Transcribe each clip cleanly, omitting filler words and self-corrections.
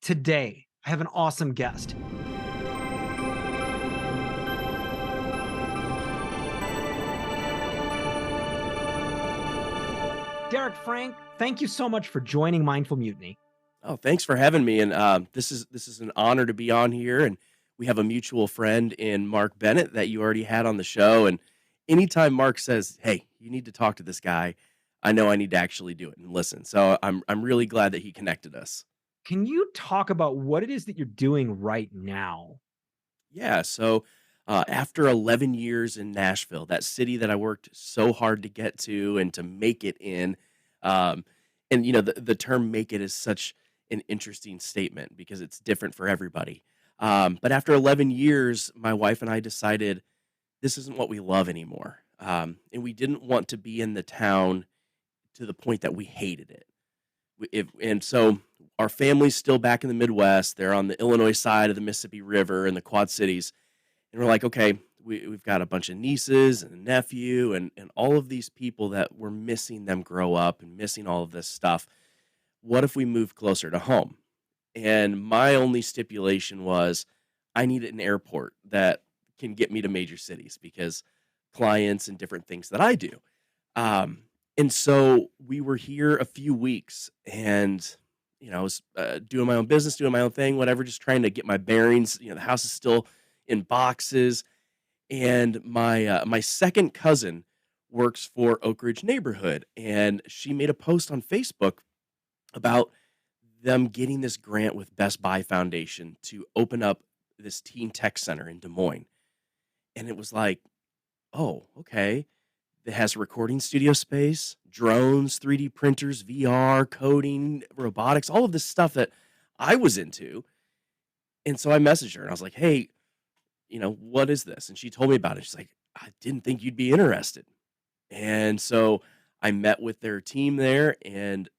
Today, I have an awesome guest. Derek Frank, thank you so much for joining Mindful Mutiny. Oh, thanks for having me. And this is an honor to be on here. And we have a mutual friend in Mark Bennett that you already had on the show. And anytime Mark says, "Hey, you need to talk to this guy," I know I need to actually do it and listen. So I'm really glad that he connected us. Can you talk about what it is that you're doing right now? Yeah. So after 11 years in Nashville, that city that I worked so hard to get to and to make it in, um, and the term "make it" is such an interesting statement because it's different for everybody. But after 11 years, my wife and I decided this isn't what we love anymore, and we didn't want to be in the town to the point that we hated it. And so our family's still back in the Midwest. They're on the Illinois side of the Mississippi River in the Quad Cities, and we're like, okay, we've got a bunch of nieces and a nephew and all of these people that we're missing them grow up and missing all of this stuff. What if we move closer to home? And my only stipulation was I needed an airport that can get me to major cities because clients and different things that I do. And so we were here a few weeks and I was doing my own business, doing my own thing, whatever, just trying to get my bearings. The house is still in boxes. And my second cousin works for Oak Ridge neighborhood. And she made a post on Facebook about them getting this grant with Best Buy Foundation to open up this teen tech center in Des Moines. And it was like, oh, okay. It has recording studio space, drones, 3D printers, VR, coding, robotics, all of this stuff that I was into. And so I messaged her and I was like, hey, what is this? And she told me about it. She's like, I didn't think you'd be interested. And so I met with their team there and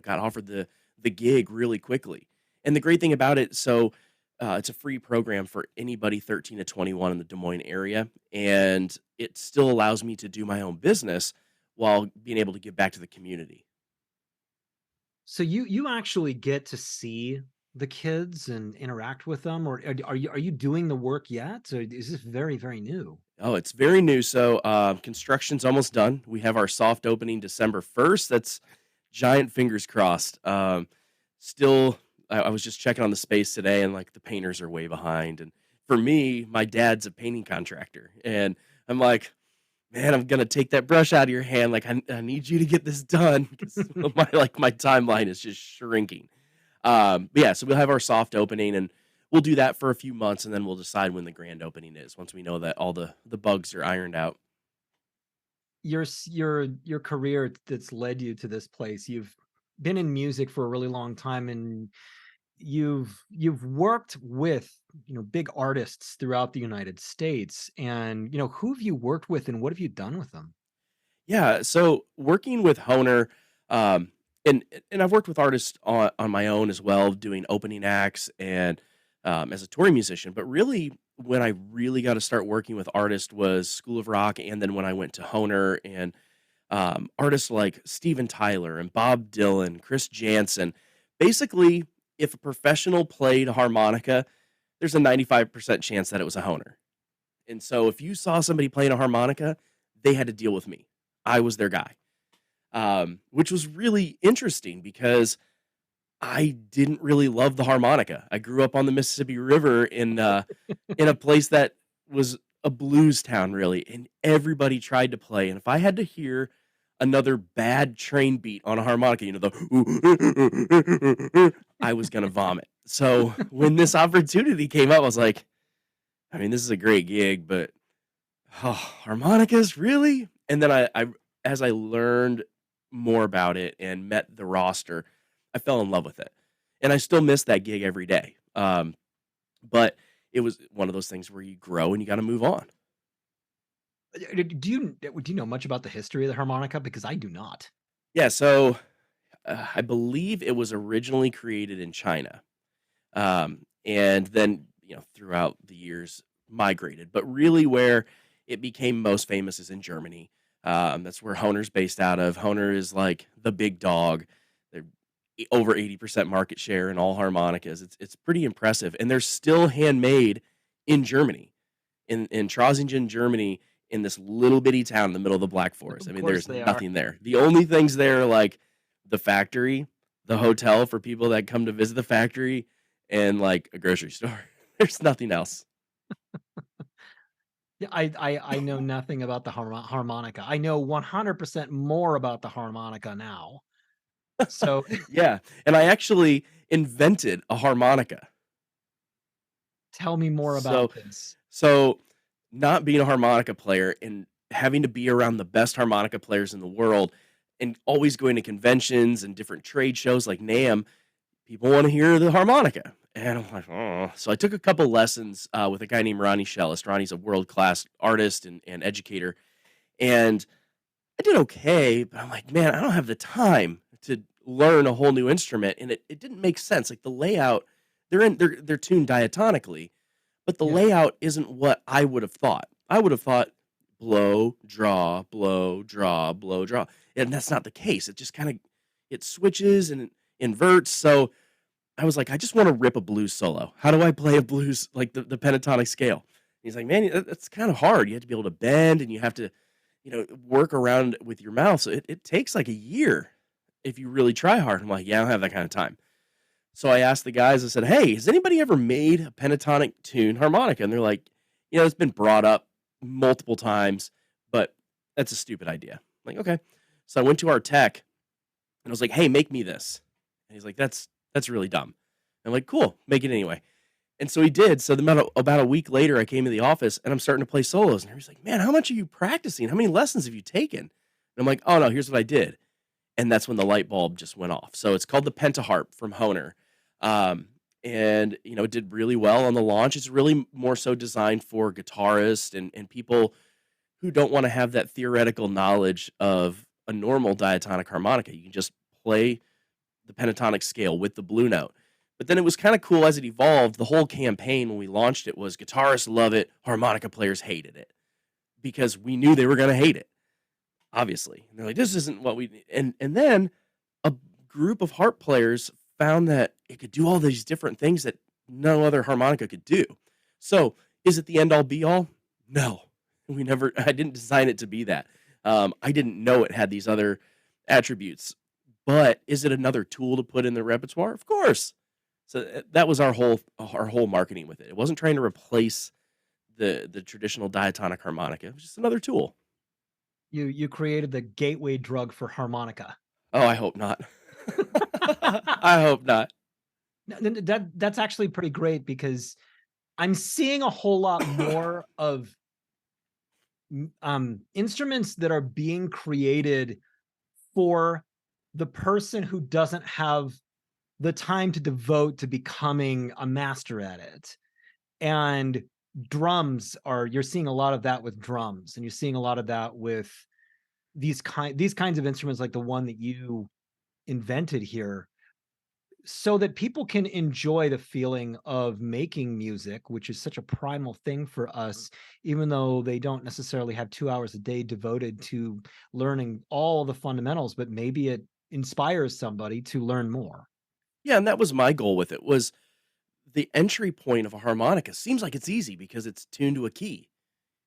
got offered the gig really quickly. And the great thing about it, so it's a free program for anybody 13 to 21 in the Des Moines area, and it still allows me to do my own business while being able to give back to the community. So you actually get to see the kids and interact with them, or are you doing the work yet? Or is this very new? Oh, it's very new. So construction's almost done. We have our soft opening December 1st. That's giant fingers crossed. Still, I was just checking on the space today, and like the painters are way behind. And for me, my dad's a painting contractor, and I'm like, man, I'm gonna take that brush out of your hand. Like, I need you to get this done because my timeline is just shrinking. But yeah, so we'll have our soft opening, and we'll do that for a few months, and then we'll decide when the grand opening is once we know that all the bugs are ironed out. Your career that's led you to this place. You've been in music for a really long time, and you've worked with big artists throughout the United States. And who have you worked with, and what have you done with them? Yeah, so working with Hohner, um, and I've worked with artists on my own as well, doing opening acts and as a touring musician. But really, when I really got to start working with artists was School of Rock, and then when I went to Hohner and artists like Steven Tyler and Bob Dylan, Chris Jansen. Basically, if a professional played a harmonica, there's a 95% chance that it was a Hohner. And so if you saw somebody playing a harmonica, they had to deal with me. I was their guy, which was really interesting because I didn't really love the harmonica. I grew up on the Mississippi River in a place that was a blues town, really, and everybody tried to play. And if I had to hear another bad train beat on a harmonica, the I was gonna vomit. So when this opportunity came up, I was like, I mean, this is a great gig, but oh, harmonicas, really? And then I as I learned more about it and met the roster, I fell in love with it. And I still miss that gig every day. But it was one of those things where you grow and you got to move on. Do you know much about the history of the harmonica? Because I do not. Yeah, so I believe it was originally created in China, and then throughout the years migrated. But really, where it became most famous is in Germany. That's where Hohner's based out of. Hohner is like the big dog. They're over 80% market share in all harmonicas. It's pretty impressive, and they're still handmade in Germany, in Trosingen, Germany, in this little bitty town in the middle of the Black Forest. I Of mean, course there's they are. nothing there. The only things there are like the factory, the hotel for people that come to visit the factory, and like a grocery store. There's nothing else. Yeah, I know nothing about the harmonica. I know 100% more about the harmonica now. So Yeah, and I actually invented a harmonica. tell me more So about this. so not being a harmonica player and having to be around the best harmonica players in the world and always going to conventions and different trade shows like NAMM, people want to hear the harmonica. And I'm like, oh. So I took a couple lessons with a guy named Ronnie Shellist. Ronnie's a world class artist and educator. And I did okay, but I'm like, man, I don't have the time to learn a whole new instrument. And it didn't make sense. Like the layout, they're tuned diatonically, but the Yeah. layout isn't what I would have thought. I would have thought blow, draw, blow, draw, blow, draw. And that's not the case. It just kind of it switches and it inverts. So I was like, I just want to rip a blues solo. How do I play a blues like the pentatonic scale? He's like, man, that's kind of hard. You have to be able to bend and you have to, work around with your mouth. So it takes like a year if you really try hard. I'm like, yeah, I don't have that kind of time. So I asked the guys, I said, hey, has anybody ever made a pentatonic tune harmonica? And they're like, it's been brought up multiple times, but that's a stupid idea. I'm like, okay. So I went to our tech and I was like, hey, make me this. And he's like, that's really dumb. I'm like, cool, make it anyway. And so he did. So about a week later, I came to the office and I'm starting to play solos. And he's like, man, how much are you practicing? How many lessons have you taken? And I'm like, oh no, here's what I did. And that's when the light bulb just went off. So it's called the Pentaharp from Hohner. Um, and it did really well on the launch. It's really more so designed for guitarists and people who don't want to have that theoretical knowledge of a normal diatonic harmonica. You can just play the pentatonic scale with the blue note. But then it was kind of cool as it evolved. The whole campaign when we launched it was guitarists love it, harmonica players hated it because we knew they were going to hate it, obviously. And they're like, this isn't what we and then a group of harp players found that it could do all these different things that no other harmonica could do. So, is it the end all be all? No. I didn't design it to be that. I didn't know it had these other attributes. But is it another tool to put in the repertoire? Of course. So that was our whole marketing with it. It wasn't trying to replace the traditional diatonic harmonica. It was just another tool. You created the gateway drug for harmonica. Oh, I hope not. I hope not. No, that's actually pretty great because I'm seeing a whole lot more of instruments that are being created for the person who doesn't have the time to devote to becoming a master at it. And you're seeing a lot of that with drums, and you're seeing a lot of that with these kinds of instruments like the one that you invented here, so that people can enjoy the feeling of making music, which is such a primal thing for us, even though they don't necessarily have 2 hours a day devoted to learning all the fundamentals, but maybe it inspires somebody to learn more. Yeah, and that was my goal with it was the entry point of a harmonica seems like it's easy because it's tuned to a key.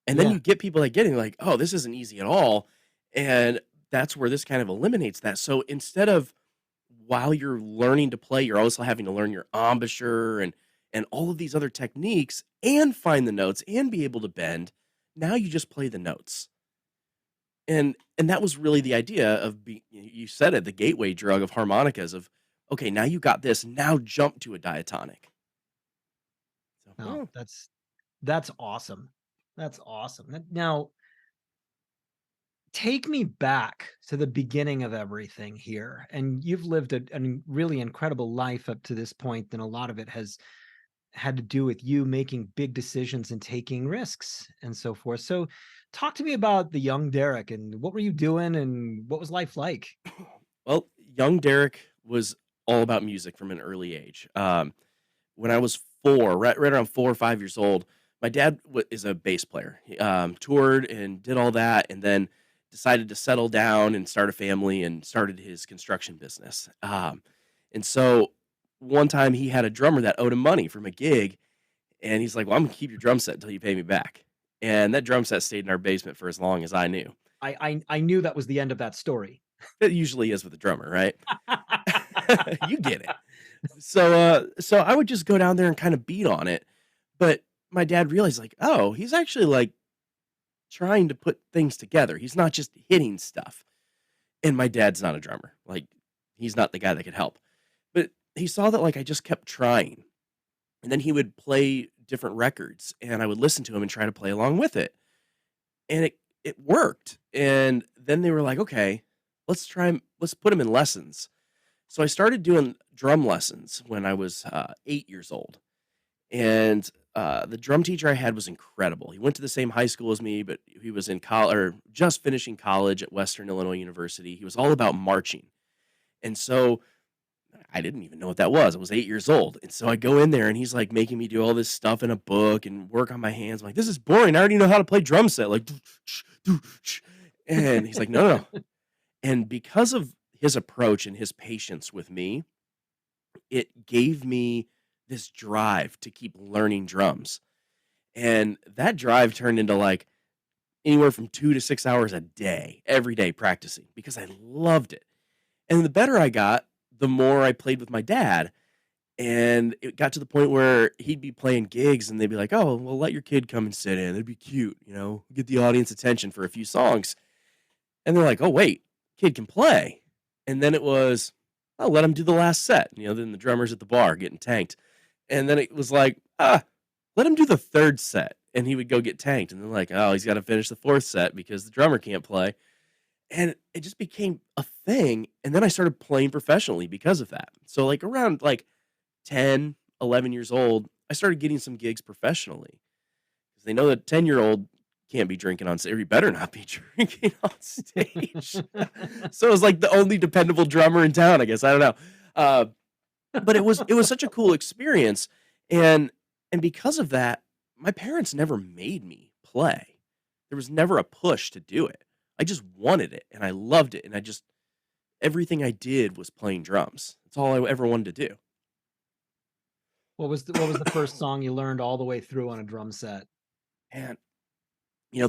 And then Yeah. you get people like getting like, oh, this isn't easy at all. And that's where this kind of eliminates that. So instead of while you're learning to play, you're also having to learn your embouchure and all of these other techniques and find the notes and be able to bend. Now you just play the notes. And that was really the idea of you said it, the gateway drug of harmonicas of okay, now you got this, now jump to a diatonic. So, No, yeah. that's awesome. That's awesome. Now, take me back to the beginning of everything here. And you've lived a really incredible life up to this point, and a lot of it has had to do with you making big decisions and taking risks and so forth. So, talk to me about the young Derek and what were you doing and what was life like? Well, young Derek was all about music from an early age. When I was four, right around 4 or 5 years old, my dad is a bass player. He toured and did all that, and then decided to settle down and start a family and started his construction business. And so one time he had a drummer that owed him money from a gig, and he's like, "Well, I'm gonna keep your drum set until you pay me back." And that drum set stayed in our basement for as long as I knew. I knew that was the end of that story. It usually is with a drummer, right? You get it. So I would just go down there and kind of beat on it. But my dad realized, like, oh, he's actually like trying to put things together. He's not just hitting stuff. And my dad's not a drummer. Like, he's not the guy that could help. But he saw that like I just kept trying. And then he would play different records and I would listen to him and try to play along with it. And it worked. And then they were like, okay, let's put him in lessons. So I started doing drum lessons when I was 8 years old. And the drum teacher I had was incredible. He went to the same high school as me, but he was in college or just finishing college at Western Illinois University. He was all about marching. And so I didn't even know what that was. I was 8 years old. And so I go in there and he's like making me do all this stuff in a book and work on my hands. I'm like, this is boring. I already know how to play drum set. Like, and he's like, no, no, no. And because of his approach and his patience with me, it gave me this drive to keep learning drums. And that drive turned into like anywhere from 2 to 6 hours a day, every day practicing because I loved it. And the better I got, the more I played with my dad. And it got to the point where he'd be playing gigs and they'd be like, oh, well, let your kid come and sit in. It'd be cute, get the audience attention for a few songs. And they're like, oh, wait, kid can play. And then it was, oh, let him do the last set. Then the drummer's at the bar getting tanked. And then it was like, let him do the third set. And he would go get tanked. And then like, oh, he's got to finish the fourth set because the drummer can't play. And it just became a thing. And then I started playing professionally because of that. So like around like 10, 11 years old, I started getting some gigs professionally because they know that 10-year-old can't be drinking on stage. Or he better not be drinking on stage. So it was like the only dependable drummer in town, I guess. I don't know. But it was such a cool experience. And because of that, my parents never made me play. There was never a push to do it. I just wanted it and I loved it. And everything I did was playing drums. That's all I ever wanted to do. What was the first song you learned all the way through on a drum set? And,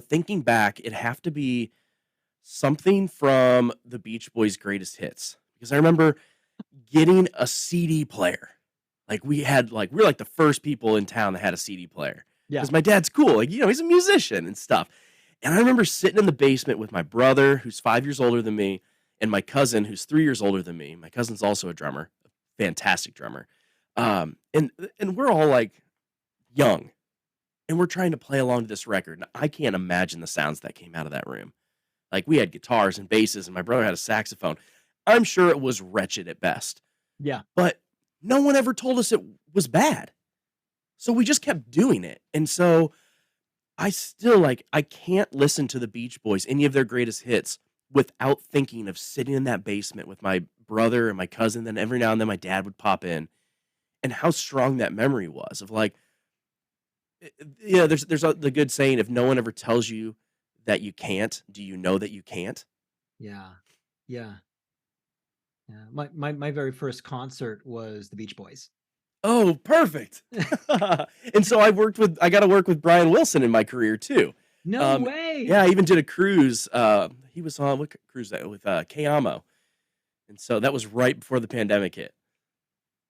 thinking back, it'd have to be something from the Beach Boys' greatest hits because I remember getting a CD player. Like we were like the first people in town that had a CD player Yeah. because my dad's cool. Like, he's a musician and stuff. And I remember sitting in the basement with my brother, who's 5 years older than me, and my cousin, who's 3 years older than me. My cousin's also a drummer, a fantastic drummer. And we're all like young, and we're trying to play along to this record. And I can't imagine the sounds that came out of that room. Like we had guitars and basses, and my brother had a saxophone. I'm sure it was wretched at best, Yeah. but no one ever told us it was bad. So we just kept doing it. And so I still I can't listen to the Beach Boys, any of their greatest hits, without thinking of sitting in that basement with my brother and my cousin. Then every now and then my dad would pop in, and how strong that memory was of like, the good saying, if no one ever tells you that you can't, do you know that you can't? Yeah. Yeah. Yeah. My very first concert was the Beach Boys. Oh, perfect. And so I got to work with Brian Wilson in my career too. No Um, way. yeah, I even did a cruise. He was on what cruise that with Kayamo. And so that was right before the pandemic hit.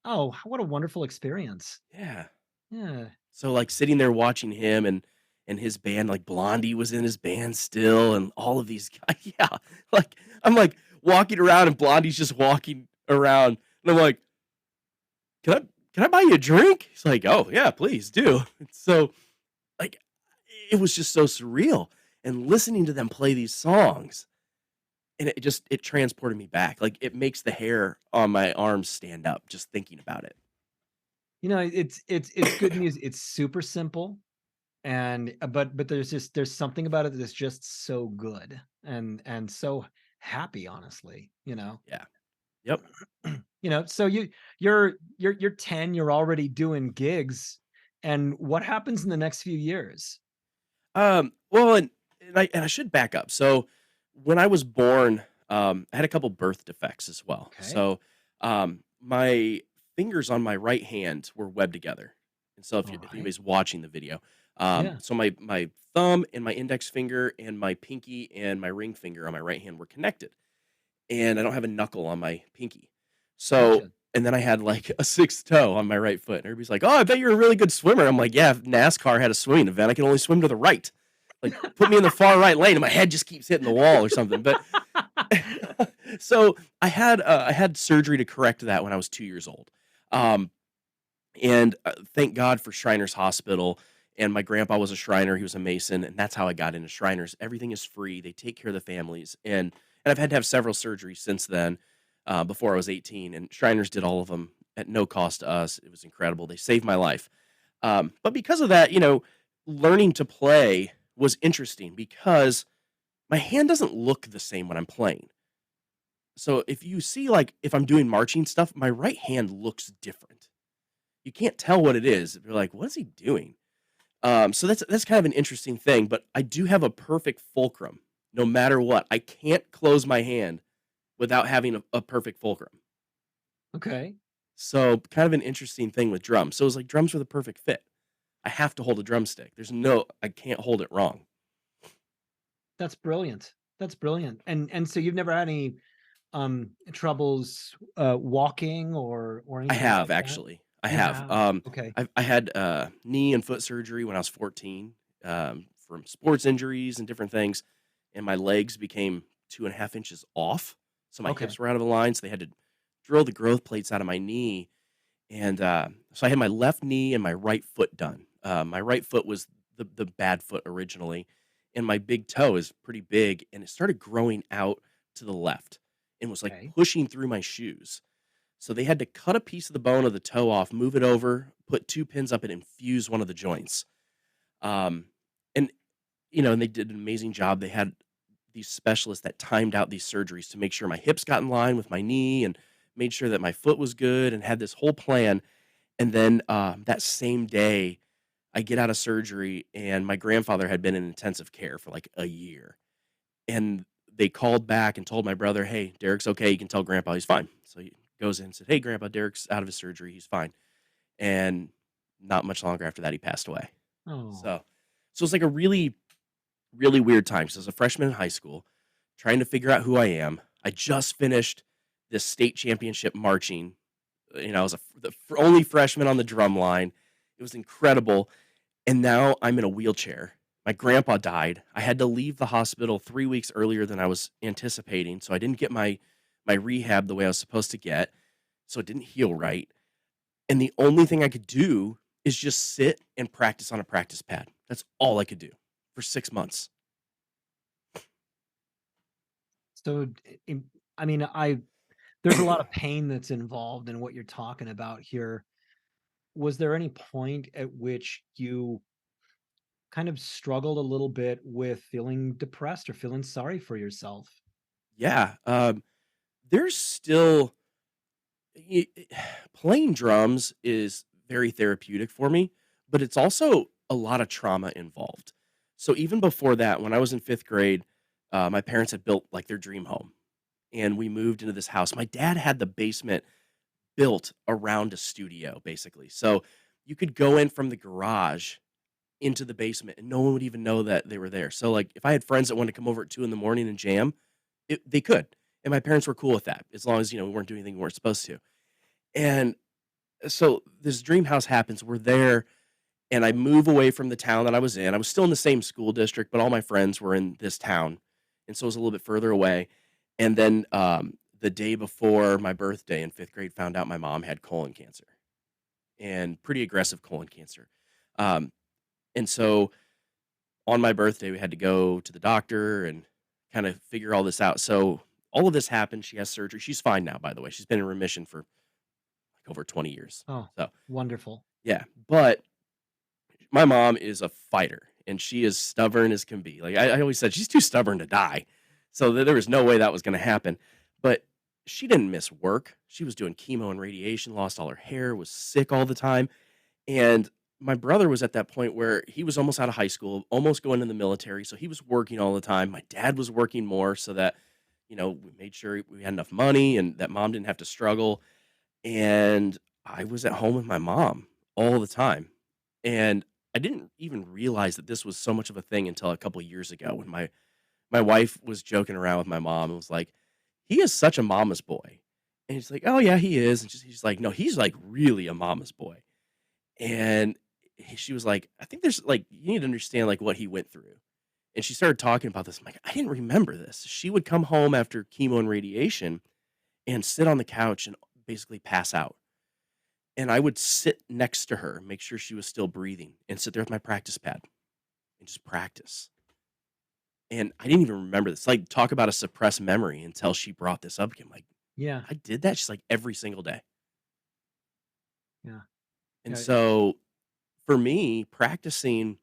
Oh, what a wonderful experience. Yeah. Yeah. So like sitting there watching him and his band, like Blondie was in his band still, and all of these guys. Yeah. Like I'm like walking around and Blondie's just walking around. And I'm like, can I buy you a drink? He's like, oh yeah, please do. So like it was just so surreal. And listening to them play these songs, and it transported me back. Like it makes the hair on my arms stand up just thinking about it. It's good music. It's super simple, and but there's something about it that's just so good and so happy, honestly. Yeah. Yep. So you're 10, you're already doing gigs, and what happens in the next few years? Well, and I should back up. So when I was born, I had a couple birth defects as well. Okay. So my fingers on my right hand were webbed together. And so All if right. anybody's watching the video, Yeah. so my thumb and my index finger and my pinky and my ring finger on my right hand were connected, and I don't have a knuckle on my pinky. So Gotcha. and then I had like a sixth toe on my right foot. And everybody's like, "Oh, I bet you're a really good swimmer." I'm like, "Yeah, if NASCAR had a swimming event, I can only swim to the right. Like, put me in the far right lane, and my head just keeps hitting the wall or something." But so I had surgery to correct that when I was 2 years old. Um, and thank God for Shriners Hospital. And my grandpa was a Shriner; he was a Mason, and that's how I got into Shriners. Everything is free; they take care of the families, and I've had to have several surgeries since then. Before I was 18, and Shriners did all of them at no cost to us. It was incredible. They saved my life. But because of that, learning to play was interesting because my hand doesn't look the same when I'm playing. So if you see, like, if I'm doing marching stuff, my right hand looks different. You can't tell what it is. You're like, what is he doing? So that's kind of an interesting thing. But I do have a perfect fulcrum, no matter what. I can't close my hand without having a perfect fulcrum. Okay. So kind of an interesting thing with drums. So it's like drums are the perfect fit. I have to hold a drumstick. I can't hold it wrong. That's brilliant. That's brilliant. And so you've never had any troubles walking or I anything have like that? actually. I You have. have. Okay. I had knee and foot surgery when I was 14 from sports injuries and different things, and my legs became 2.5 inches off, so my Okay. hips were out of the line. So they had to drill the growth plates out of my knee, and so I had my left knee and my right foot done. My right foot was the bad foot originally, and my big toe is pretty big, and it started growing out to the left and was like Okay. pushing through my shoes. So they had to cut a piece of the bone of the toe off, move it over, put 2 pins up, and infuse one of the joints. Um, and and they did an amazing job. They had these specialists that timed out these surgeries to make sure my hips got in line with my knee and made sure that my foot was good and had this whole plan. And then that same day, I get out of surgery, and my grandfather had been in intensive care for like a year. And they called back and told my brother, "Hey, Derek's okay. You can tell Grandpa he's fine." So he goes in and said, "Hey, Grandpa, Derek's out of his surgery. He's fine." And not much longer after that, he passed away. Oh, So, so it's like a really, really weird time. So, as a freshman in high school, trying to figure out who I am. I just finished this state championship marching. I was the only freshman on the drum line. It was incredible. And now I'm in a wheelchair. My grandpa died. I had to leave the hospital 3 weeks earlier than I was anticipating, so I didn't get my rehab the way I was supposed to get, so it didn't heal right, and the only thing I could do is just sit and practice on a practice pad. That's all I could do for 6 months. so I mean, there's a lot of pain that's involved in what you're talking about here. Was there any point at which you kind of struggled a little bit with feeling depressed or feeling sorry for yourself? Yeah, there's still y playing drums is very therapeutic for me, but it's also a lot of trauma involved. So even before that, when I was in 5th grade, my parents had built, like, their dream home, and we moved into this house. My dad had the basement built around a studio, basically. So you could go in from the garage into the basement, and no one would even know that they were there. So, like, if I had friends that wanted to come over at 2 in the morning and jam, they could, and my parents were cool with that as long as, we weren't doing anything we weren't supposed to. And so this dream house happens, we're there, and I move away from the town that I was in. I was still in the same school district, but all my friends were in this town, and so it was a little bit further away. And then, the day before my birthday in 5th grade, found out my mom had colon cancer, and pretty aggressive colon cancer. Um, and so on my birthday, we had to go to the doctor and kinda figure all this out. So all of this happened, she has surgery. She's fine now, by the way. She's been in remission for, like, over 20 years. Oh, So, wonderful. yeah, but my mom is a fighter, and she is stubborn as can be. Like, I always said, "She's too stubborn to die." So there was no way that was gonna happen, but she didn't miss work. She was doing chemo and radiation, lost all her hair, was sick all the time, and my brother was at that point where he was almost out of high school, almost going in the military, so he was working all the time. My dad was working more so that, we made sure we had enough money and that mom didn't have to struggle, and I was at home with my mom all the time, and I didn't even realize that this was so much of a thing until a couple years ago when my wife was joking around with my mom and was like, "He is such a mama's boy." And he's like, "Oh, yeah, he is." And she's like, "No, he's, like, really a mama's boy." And she was like, "I think there's, like, you need to understand, like, what he went through." And she started talking about this. I'm like, "I didn't remember this." She would come home after chemo and radiation and sit on the couch and basically pass out. And I would sit next to her, make sure she was still breathing, and sit there with my practice pad and just practice. And I didn't even remember this. Like, talk about a suppressed memory until she brought this up again. Like, Yeah. I did that? She's like, every single day. Yeah. And Yeah. so for me, practicing,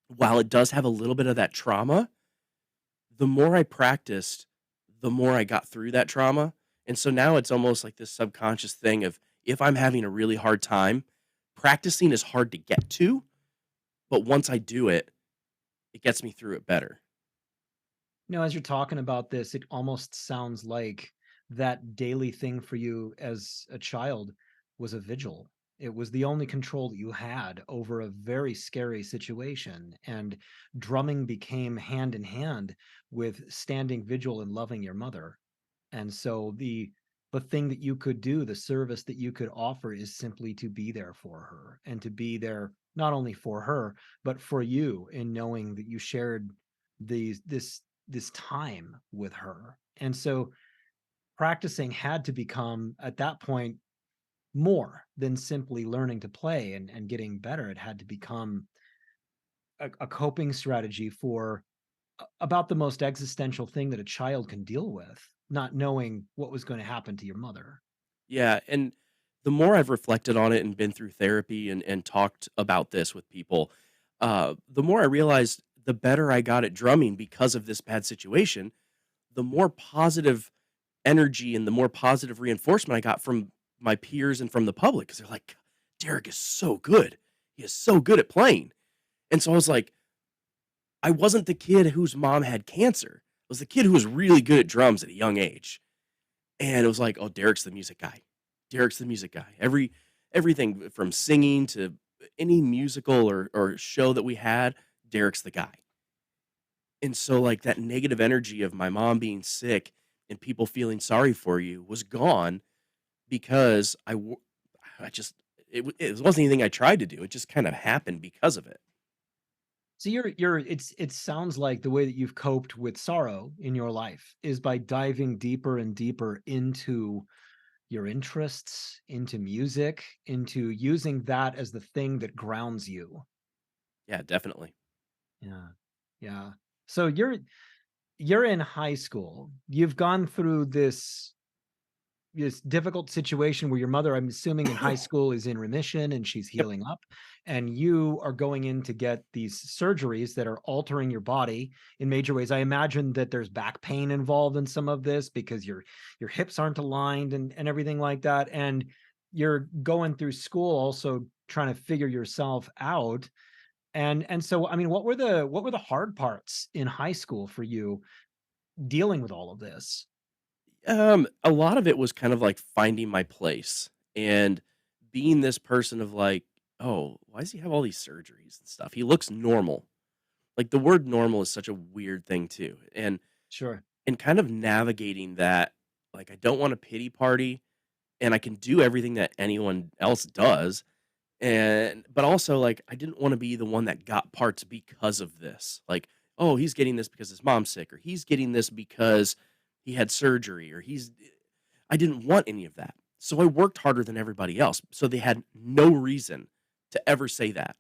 while it does have a little bit of that trauma, the more I practiced, the more I got through that trauma. And so now it's almost like this subconscious thing of, if I'm having a really hard time, practicing is hard to get to, but once I do it, it gets me through it better. As you're talking about this, it almost sounds like that daily thing for you as a child was a vigil. It was the only control that you had over a very scary situation. And drumming became hand in hand with standing vigil and loving your mother. And so the thing that you could do, the service that you could offer is simply to be there for her and to be there not only for her, but for you in knowing that you shared these this time with her. And so practicing had to become at that point more than simply learning to play and getting better. It had to become a coping strategy for about the most existential thing that a child can deal with, not knowing what was going to happen to your mother. Yeah, and the more I've reflected on it and been through therapy and talked about this with people, the more I realized the better I got at drumming because of this bad situation, the more positive energy and the more positive reinforcement I got from my peers and from the public, because 'cause they're like, "Derek is so good. He is so good at playing." And so I was like, I wasn't the kid whose mom had cancer. I was the kid who was really good at drums at a young age. And it was like, "Oh, Derek's the music guy. Derek's the music guy." Everything from singing to any musical or show that we had, Derek's the guy. And so, like, that negative energy of my mom being sick and people feeling sorry for you was gone because I just it wasn't anything I tried to do. It just kind of happened because of it. So it sounds like the way that you've coped with sorrow in your life is by diving deeper and deeper into your interests, into music, into using that as the thing that grounds you. Yeah, definitely. Yeah. Yeah. So you're in high school. You've gone through this difficult situation where your mother, I'm assuming in high school, is in remission and she's Yep. healing up, and you are going in to get these surgeries that are altering your body in major ways. I imagine that there's back pain involved in some of this because your hips aren't aligned and everything like that. And you're going through school also trying to figure yourself out. And so I mean, what were the hard parts in high school for you dealing with all of this? A lot of it was kind of like finding my place and being this person of like, "Oh, why does he have all these surgeries and stuff? He looks normal." Like, the word normal is such a weird thing too, Sure. and kind of navigating that, like, I don't want a pity party, and I can do everything that anyone else does, but also, like, I didn't wanna be the one that got parts because of this. Like, "Oh, he's getting this because his mom's sick," or, "He's getting this because he had surgery," or, "He's" I didn't want any of that. So I worked harder than everybody else, so they had no reason to ever say that.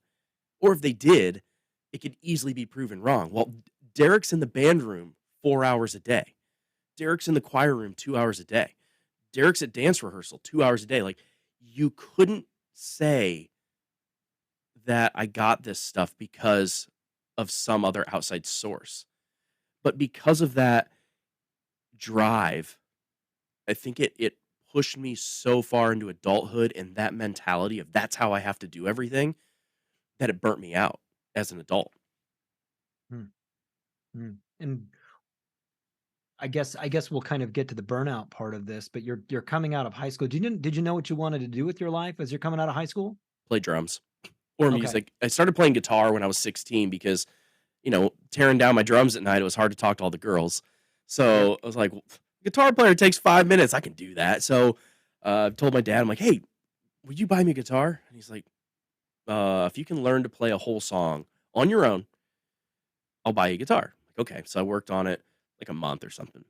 Or if they did, it could easily be proven wrong. Well, Derek's in the band room 4 hours a day. Derek's in the choir room 2 hours a day. Derek's at dance rehearsal 2 hours a day. Like, you couldn't say that I got this stuff because of some other outside source. But because of that drive, I think it pushed me so far into adulthood and that mentality of that's how I have to do everything that it burnt me out as an adult. Hmm. Mm. And I guess we'll kind of get to the burnout part of this, but you're coming out of high school. Did you know what you wanted to do with your life as you're coming out of high school? Play drums or Okay. music. I started playing guitar when I was 16 because, tearing down my drums at night, it was hard to talk to all the girls. Yep. So I was like, "Well, guitar player takes 5 minutes. I can do that." So I told my dad, I'm like, "Hey, would you buy me a guitar?" And he's like, if you can learn to play a whole song on your own, I'll buy you a guitar. Like, okay. So I worked on it like a month or something.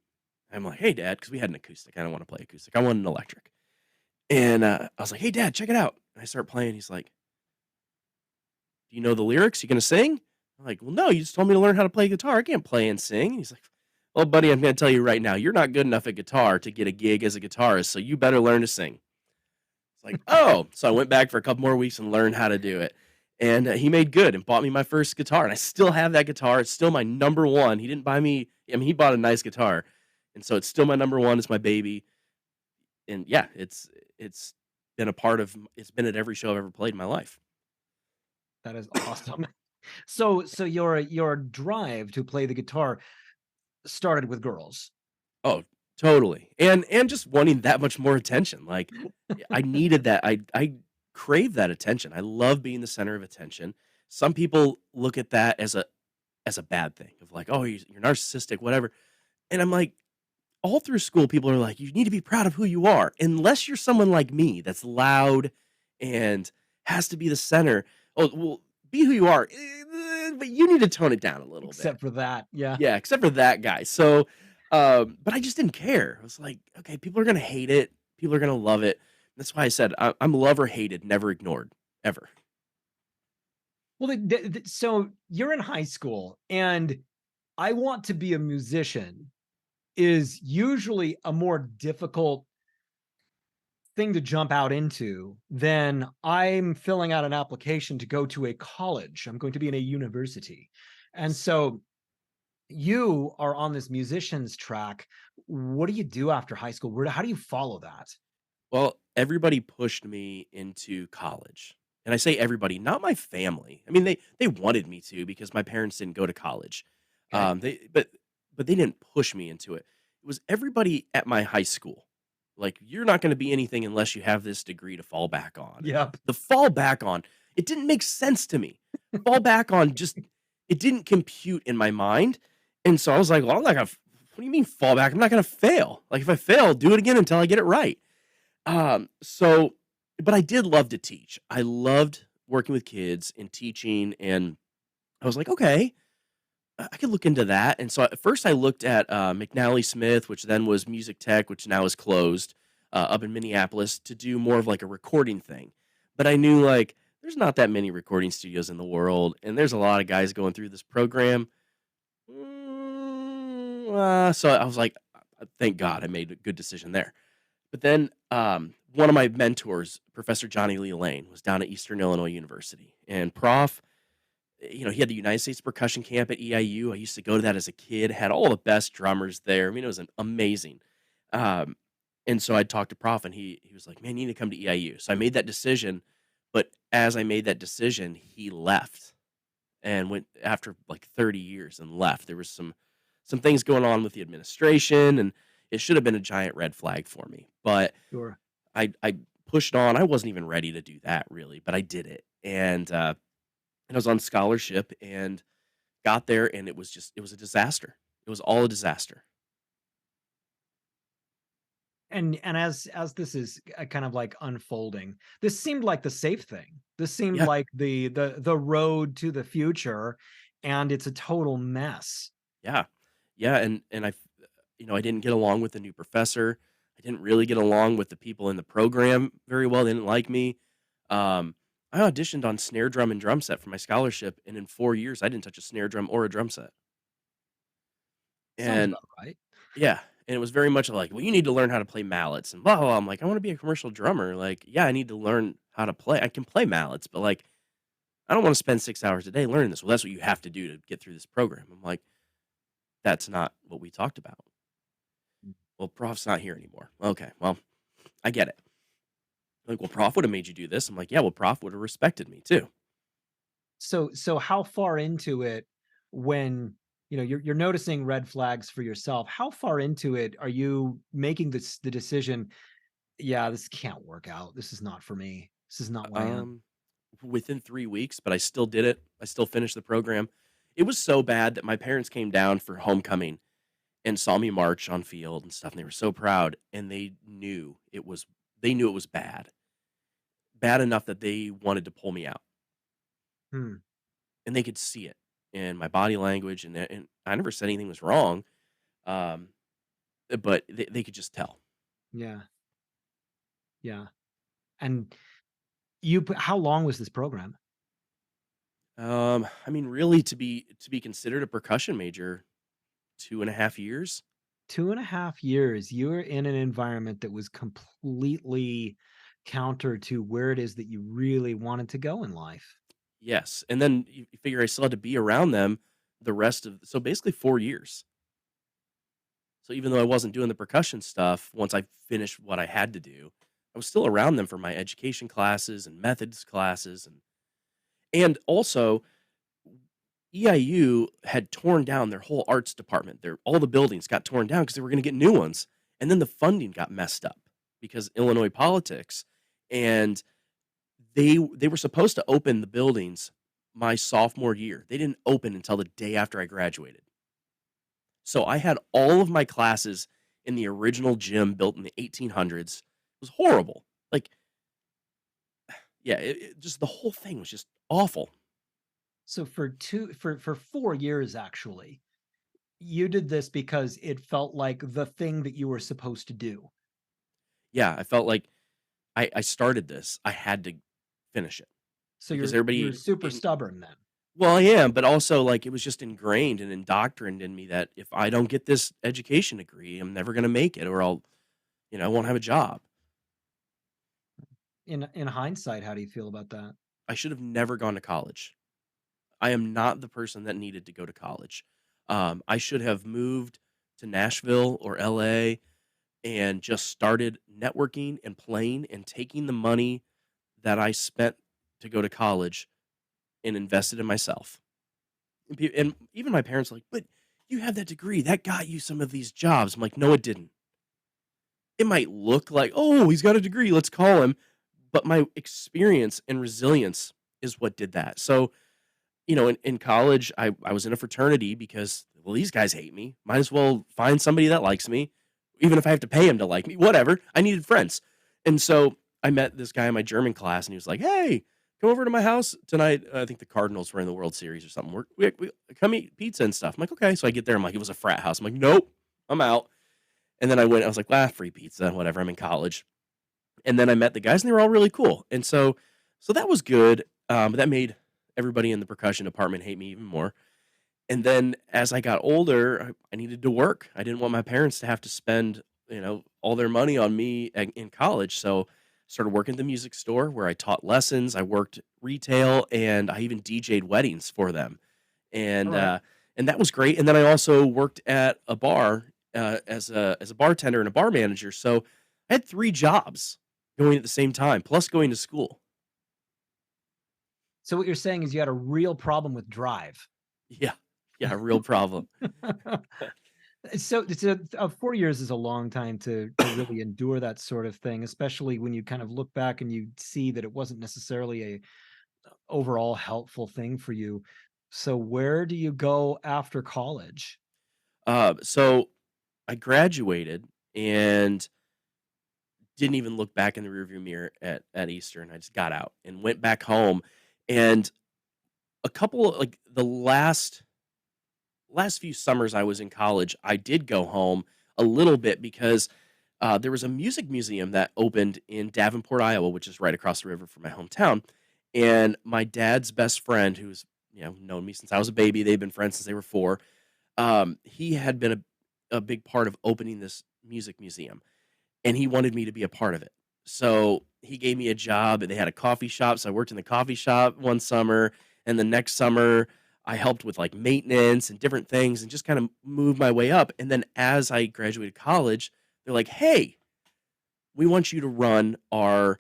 I'm like, "Hey, dad," because we had an acoustic. I don't want to play acoustic. I want an electric. And I was like, "Hey, dad, check it out." And I start playing. He's like, "Do you know the lyrics? You gonna sing?" I'm like, "Well, no, you just told me to learn how to play guitar. I can't play and sing." And he's like, "Well, buddy, I'm gonna tell you right now, you're not good enough at guitar to get a gig as a guitarist, so you better learn to sing." It's like, "Oh." So I went back for a couple more weeks and learned how to do it. And he made good and bought me my first guitar. And I still have that guitar. It's still my number one. He didn't buy me, I mean, he bought a nice guitar. And so it's still my number one. It's my baby. And yeah, it's been a part of, it's been at every show I've ever played in my life. That is awesome. So your drive to play the guitar started with girls. Oh, totally. And just wanting that much more attention. Like I needed that. I crave that attention. I love being the center of attention. Some people look at that as a bad thing of like, "Oh, you're narcissistic, whatever." And I'm like, all through school people are like, "You need to be proud of who you are." Unless you're someone like me that's loud and has to be the center. Oh, well, be who you are. But you need to tone it down a little bit. Except for that. Yeah. Yeah, except for that guy. So, but I just didn't care. I was like, okay, people are gonna hate it. People are gonna love it. That's why I said I'm love or hated, never ignored, ever. Well, so you're in high school, and I want to be a musician is usually a more difficult thing to jump out into than I'm filling out an application to go to a college. I'm going to be in a university. And so you are on this musician's track. What do you do after high school? How do you follow that? Well, everybody pushed me into college. And I say everybody, not my family. I mean, they wanted me to because my parents didn't go to college. Okay. But they didn't push me into it. It was everybody at my high school. Like, you're not going to be anything unless you have this degree to fall back on. And Yep. the fall back on, it didn't make sense to me. Fall back on just it didn't compute in my mind. And so I was like, well, I'm not gonna what do you mean fall back? I'm not gonna fail. Like if I fail, do it again until I get it right. So but I did love to teach. I loved working with kids and teaching, and I was like, "Okay, I could look into that." And so at first I looked at, McNally Smith, which then was Music Tech, which now is closed, up in Minneapolis to do more of like a recording thing. But I knew, like, there's not that many recording studios in the world, and there's a lot of guys going through this program. So I was like, "Thank God I made a good decision there." But then, one of my mentors, Professor Johnny Lee Lane, was down at Eastern Illinois University, and Prof, he had the United States Percussion Camp at EIU. I used to go to that as a kid. Had all the best drummers there. I mean, it was amazing. Um, and so I talked to Prof, and he was like, "Man, you need to come to EIU." So I made that decision. But as I made that decision, he left and went after like 30 years and left. There was some things going on with the administration, and it should have been a giant red flag for me. But Sure. I pushed on. I wasn't even ready to do that really, but I did it. And I was on scholarship and got there, and it was a disaster. It was all a disaster. And as this is kind of like unfolding, this seemed like the safe thing. This seemed Yeah, like the road to the future, and it's a total mess. yeah, yeah. And I didn't get along with the new professor. I didn't really get along with the people in the program very well. They didn't like me. I auditioned on snare drum and drum set for my scholarship, and in 4 years, I didn't touch a snare drum or a drum set. Sounds And about right. yeah, and it was very much like, "Well, you need to learn how to play mallets," and blah, blah, blah. I'm like, "I wanna be a commercial drummer." Like, yeah, I need to learn how to play. I can play mallets, but, like, I don't wanna spend 6 hours a day learning this. "Well, that's what you have to do to get through this program." I'm like, "That's not what we talked about." "Well, Prof's not here anymore." "Okay, well, I get it." Like, "Well, Prof woulda made you do this." I'm like, "Yeah, well, Prof woulda respected me too." So how far into it when you're noticing red flags for yourself. How far into it are you making the decision, "Yeah, this can't work out. This is not for me. This is not what I am." Um, Within 3 weeks, but I still did it. I still finished the program. It was so bad that my parents came down for homecoming and saw me march on field and stuff, and they were so proud, and they knew it was bad. Bad enough that they wanted to pull me out, Hmm, and they could see it in my body language, and I never said anything was wrong, um, but they could just tell. yeah, yeah, and you put how long was this program? I mean, really, to be considered a percussion major, 2.5 years. 2.5 years, you were in an environment that was completely counter to where it is that you really wanted to go in life. Yes, and then you figure I still had to be around them the rest of so basically 4 years. So even though I wasn't doing the percussion stuff, once I finished what I had to do, I was still around them for my education classes and methods classes, and also EIU had torn down their whole arts department. Their all the buildings got torn down because they were gonna get new ones, and then the funding got messed up because Illinois politics, and they were supposed to open the buildings my sophomore year. They didn't open until the day after I graduated. So I had all of my classes in the original gym built in the 1800s. It was horrible. Like, yeah, just the whole thing was just awful. So for 4 years, actually, you did this because it felt like the thing that you were supposed to do. Yeah, I felt like I started this. I had to finish it So because you're everybody super in stubborn then. well, I am, but also like it was just ingrained and indoctrined in me that if I don't get this education degree, I'm never going to make it, or I won't have a job. In hindsight, how do you feel about that? I should have never gone to college. I am not the person that needed to go to college. I should have moved to Nashville or LA and just started networking and playing and taking the money that I spent to go to college and invested in myself. And even my parents are like, but you have that degree that got you some of these jobs. I'm like, no, it didn't. It might look like, oh, he's got a degree, let's call him. But my experience and resilience is what did that. So in college, I was in a fraternity because, well, these guys hate me. Might as well find somebody that likes me, even if I have to pay him to like me. Whatever. I needed friends, and so I met this guy in my German class, and he was like, "Hey, come over to my house tonight." I think the Cardinals were in the World Series or something. We come eat pizza and stuff. I'm like, okay. So I get there. I'm like, it was a frat house. I'm like, nope, I'm out. And then I went. I was like, free pizza, whatever. I'm in college, and then I met the guys, and they were all really cool. And so that was good. But that made everybody in the percussion department hate me even more. And then as I got older, I needed to work. I didn't want my parents to have to spend, all their money on me in college. So started working at the music store where I taught lessons. I worked retail and I even DJ'd weddings for them. All And right. and that was great. And then I also worked at a bar as a bartender and a bar manager. So I had 3 jobs going at the same time, plus going to school. So what you're saying is you had a real problem with drive. Yeah. Yeah, real problem. So it's 4 years is a long time to really endure that sort of thing, especially when you kind of look back and you see that it wasn't necessarily a overall helpful thing for you. So where do you go after college? So I graduated and didn't even look back in the rearview mirror at Easter, and I just got out and went back home. And like the last few summers I was in college, I did go home a little bit because there was a music museum that opened in Davenport, Iowa, which is right across the river from my hometown. And my dad's best friend, who's known me since I was a baby, they've been friends since they were 4. He had been a big part of opening this music museum, and he wanted me to be a part of it. So he gave me a job, and they had a coffee shop. So I worked in the coffee shop one summer, and the next summer I helped with like maintenance and different things, and just kind of moved my way up. And then as I graduated college, they're like, "Hey, we want you to run our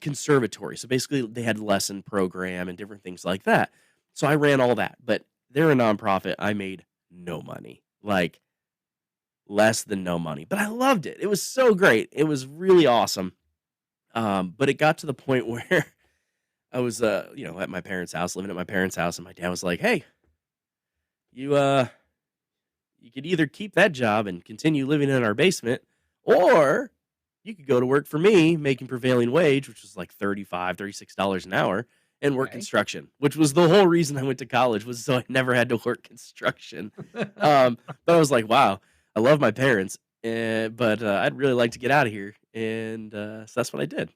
conservatory." So basically, they had lesson program and different things like that. So I ran all that, but they're a nonprofit. I made no money. Like, less than no money, but I loved it. It was so great. It was really awesome. But it got to the point where I was, at my parents' house, living at my parents' house, and my dad was like, "Hey, you, you could either keep that job and continue living in our basement, or you could go to work for me, making prevailing wage, which was like $36 an hour, and work Okay. construction," which was the whole reason I went to college, was so I never had to work construction. Um, but I was like, wow, I love my parents, but I'd really like to get out of here. And so that's what I did.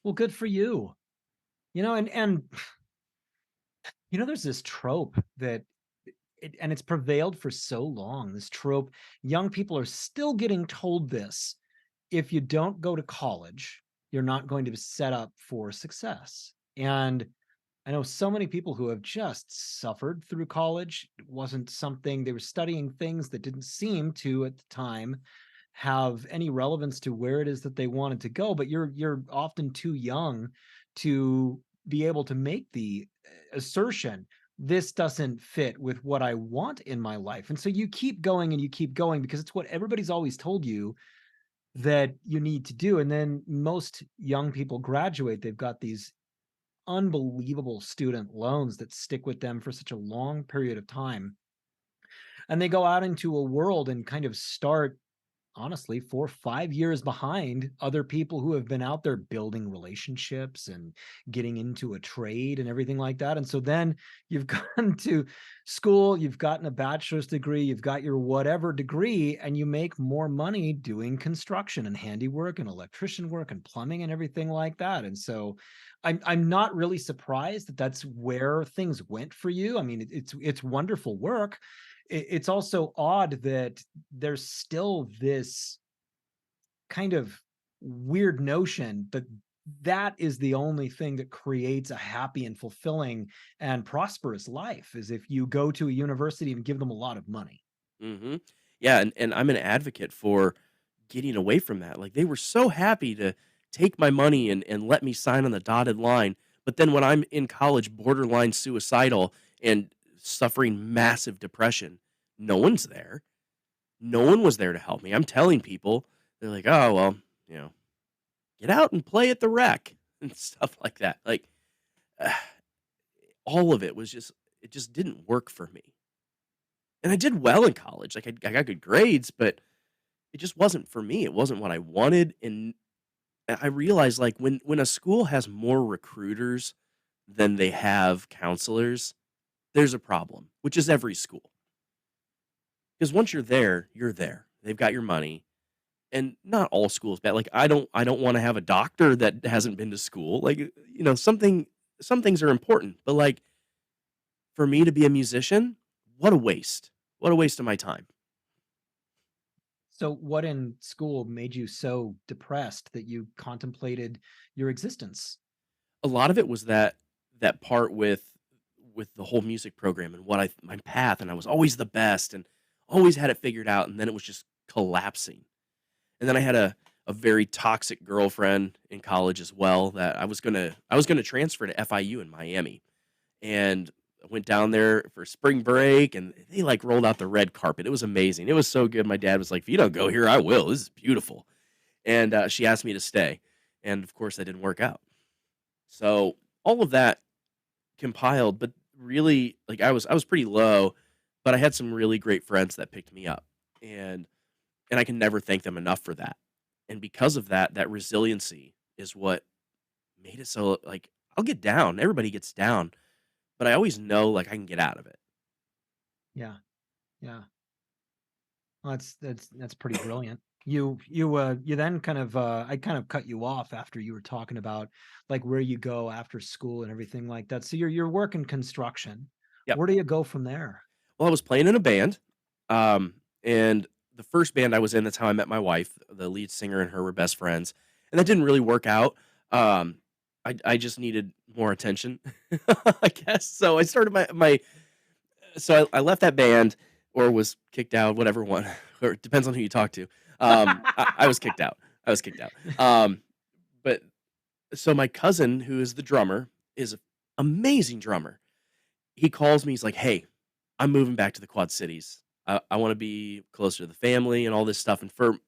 Well, good for you. And there's this trope that it's prevailed for so long. This trope, young people are still getting told this. If you don't go to college, you're not going to be set up for success. And I know so many people who have just suffered through college. It wasn't something they were studying things that didn't seem to at the time have any relevance to where it is that they wanted to go, but you're often too young to be able to make the assertion, this doesn't fit with what I want in my life. And so you keep going and you keep going because it's what everybody's always told you that you need to do. And then most young people graduate, they've got these unbelievable student loans that stick with them for such a long period of time. And they go out into a world and kind of start honestly 4 or 5 years behind other people who have been out there building relationships and getting into a trade and everything like that. And so then you've gone to school, you've gotten a bachelor's degree, you've got your whatever degree, and you make more money doing construction and handiwork and electrician work and plumbing and everything like that. And so I'm not really surprised that that's where things went for you. I mean, it's wonderful work. It's also odd that there's still this kind of weird notion that that is the only thing that creates a happy and fulfilling and prosperous life, is if you go to a university and give them a lot of money. Hmm. Yeah, and I'm an advocate for getting away from that. Like, they were so happy to take my money and let me sign on the dotted line, but then when I'm in college, borderline suicidal and suffering massive depression, no one's there. No one was there to help me. I'm telling people, they're like, "Oh, well, you know, get out and play at the rec," and stuff like that. Like, all of it was just, it just didn't work for me. And I did well in college. Like, I got good grades, but it just wasn't for me. It wasn't what I wanted. And I realized, like, when a school has more recruiters than they have counselors, there's a problem, which is every school. Because once you're there, you're there. They've got your money. And not all schools bad. Like, I don't wanna have a doctor that hasn't been to school. Like, some things are important, but, like, for me to be a musician, what a waste. What a waste of my time. So what in school made you so depressed that you contemplated your existence? A lot of it was that part with the whole music program and what I my path, and I was always the best and always had it figured out, and then it was just collapsing. And then I had a very toxic girlfriend in college as well, that I was gonna transfer to FIU in Miami, and I went down there for spring break, and they, like, rolled out the red carpet. It was amazing. It was so good. My dad was like, "If you don't go here, I will. This is beautiful." And she asked me to stay, and of course that didn't work out. So all of that compiled, but really, like, I was pretty low, but I had some really great friends that picked me up, and I can never thank them enough for that. And because of that, that resiliency is what made it so, like, I'll get down. Everybody gets down, but I always know, like, I can get out of it. Yeah, yeah. Well, that's pretty brilliant. You then kind of I kind of cut you off after you were talking about like where you go after school and everything like that. So you're working construction. Yep. Where do you go from there? Well, I was playing in a band, and the first band I was in, that's how I met my wife. The lead singer and her were best friends, and that didn't really work out. Um, I just needed more attention, I guess. So I started I left that band, or was kicked out, whatever one, or it depends on who you talk to. I was kicked out. I was kicked out. But so my cousin, who is the drummer, is an amazing drummer. He calls me. He's like, "Hey, I'm moving back to the Quad Cities. I want to be closer to the family and all this stuff. And for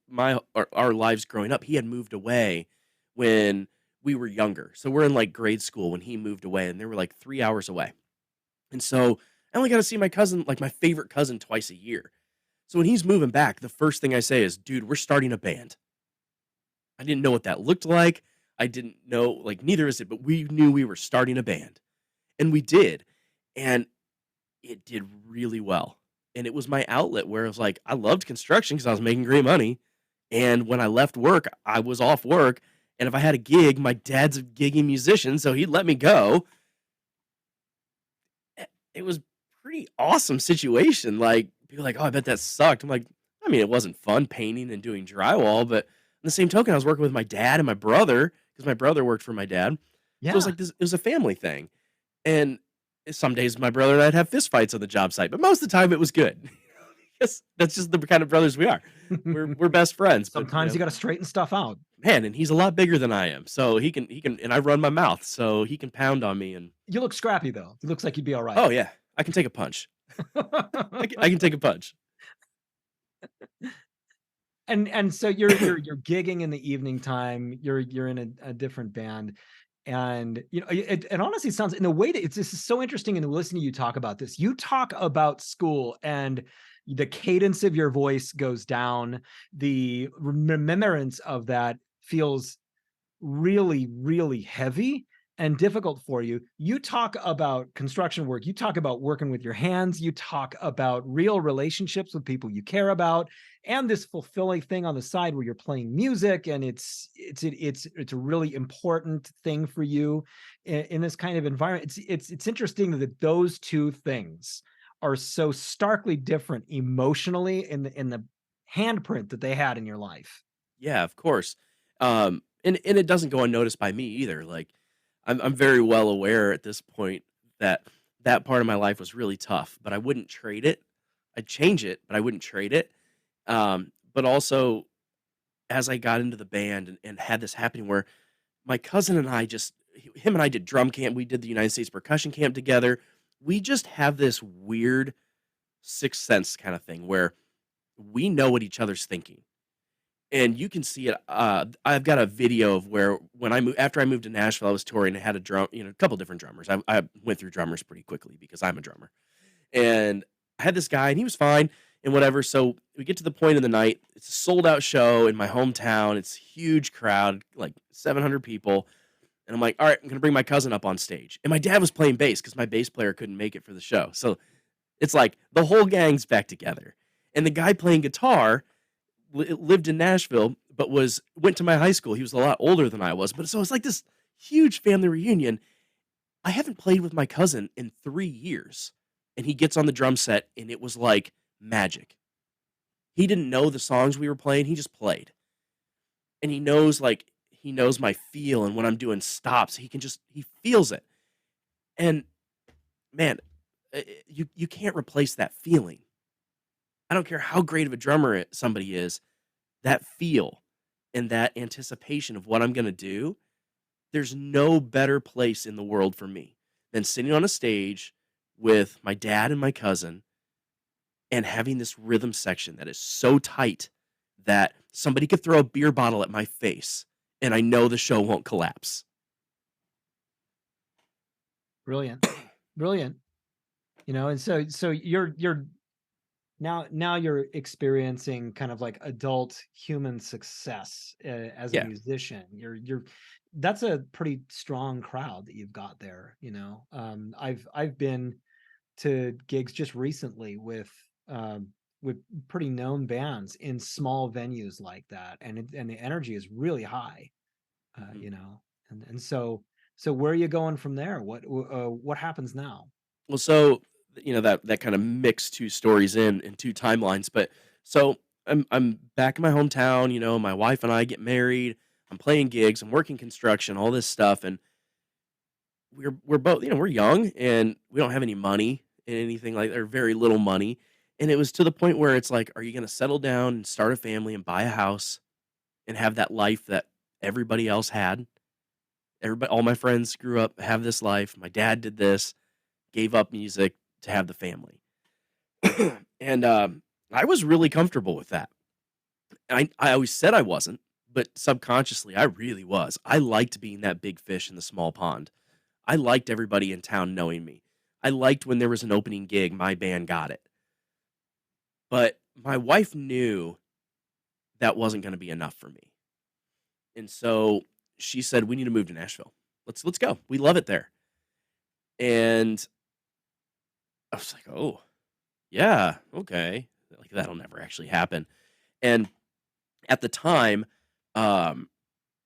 our lives growing up, he had moved away when we were younger. So we're in like grade school when he moved away, and they were like 3 hours away. And so I only got to see my cousin, like my favorite cousin, twice a year. So when he's moving back, the first thing I say is, dude, we're starting a band. I didn't know what that looked like. I didn't know, like, neither is it, but we knew we were starting a band. And we did. And it did really well. And it was my outlet where it was like, I loved construction because I was making great money. And when I left work, I was off work. And if I had a gig, my dad's a gigging musician, so he'd let me go. It was pretty awesome situation. Like, people are like, "Oh, I bet that sucked." I'm like, I mean, it wasn't fun painting and doing drywall, but on the same token, I was working with my dad and my brother because my brother worked for my dad. So it was Yeah. like this, it was a family thing. And some days my brother and I'd have fist fights on the job site, but most of the time it was good. Because that's just the kind of brothers we are. We're best friends, but Sometimes you got to straighten stuff out. man, and he's a lot bigger than I am. So he can and I run my mouth, so he can pound on me and You look scrappy though. It looks like you'd be all right. oh yeah, I can take a punch. I can take a punch. And so you're gigging in the evening time. You're in a different band, and it honestly sounds in the way that this is so interesting. In listening to you talk about this, you talk about school, and the cadence of your voice goes down. The remembrance of that feels really, really heavy and difficult for you. You talk about construction work, you talk about working with your hands, you talk about real relationships with people you care about, and this fulfilling thing on the side where you're playing music, and it's a really important thing for you in this kind of environment. It's interesting that those two things are so starkly different emotionally in the handprint that they had in your life. Yeah, of course. And it doesn't go unnoticed by me either. Like, I'm very well aware at this point that that part of my life was really tough, but I wouldn't trade it. I'd change it, but I wouldn't trade it. But also, as I got into the band and had this happening where my cousin and I just, him and I did drum camp, we did the United States percussion camp together. We just have this weird sixth sense kind of thing where we know what each other's thinking. And you can see it. I've got a video of where when I moved after I moved to Nashville, I was touring and had a drum, a couple different drummers. I went through drummers pretty quickly because I'm a drummer. And I had this guy, and he was fine and whatever. So we get to the point in the night. It's a sold out show in my hometown. It's a huge crowd, like 700 people. And I'm like, all right, I'm gonna bring my cousin up on stage. And my dad was playing bass because my bass player couldn't make it for the show. So it's like the whole gang's back together. And the guy playing guitar lived in Nashville, but went to my high school. He was a lot older than I was, but so it's like this huge family reunion. I haven't played with my cousin in 3 years, and he gets on the drum set, and it was like magic. He didn't know the songs we were playing; he just played, and he knows my feel and when I'm doing stops. He feels it, and man, you can't replace that feeling. I don't care how great of a drummer somebody is, that feel and that anticipation of what I'm gonna do, there's no better place in the world for me than sitting on a stage with my dad and my cousin and having this rhythm section that is so tight that somebody could throw a beer bottle at my face and I know the show won't collapse. Brilliant. Brilliant. And so you're now you're experiencing kind of like adult human success as a Yeah. musician. You're That's a pretty strong crowd that you've got there. I've been to gigs just recently with pretty known bands in small venues like that, and the energy is really high. uh, Mhm. you know, and so where are you going from there? What happens now? Well, so that kind of mixed two stories in two timelines. But so I'm back in my hometown. My wife and I get married. I'm playing gigs. I'm working construction. All this stuff, and we're both we're young and we don't have any money and anything like that, or very little money. And it was to the point where it's like, are you going to settle down and start a family and buy a house and have that life that everybody else had? Everybody, all my friends grew up have this life. My dad did this, gave up music to have the family. And, I was really comfortable with that. I always said I wasn't, but subconsciously, I really was. I liked being that big fish in the small pond. I liked everybody in town knowing me. I liked when there was an opening gig, my band got it. But my wife knew that wasn't gonna be enough for me. And so she said, "We need to move to Nashville. Let's go. We love it there." And I was like, "Oh, yeah, okay." Like that'll never actually happen. And at the time, um,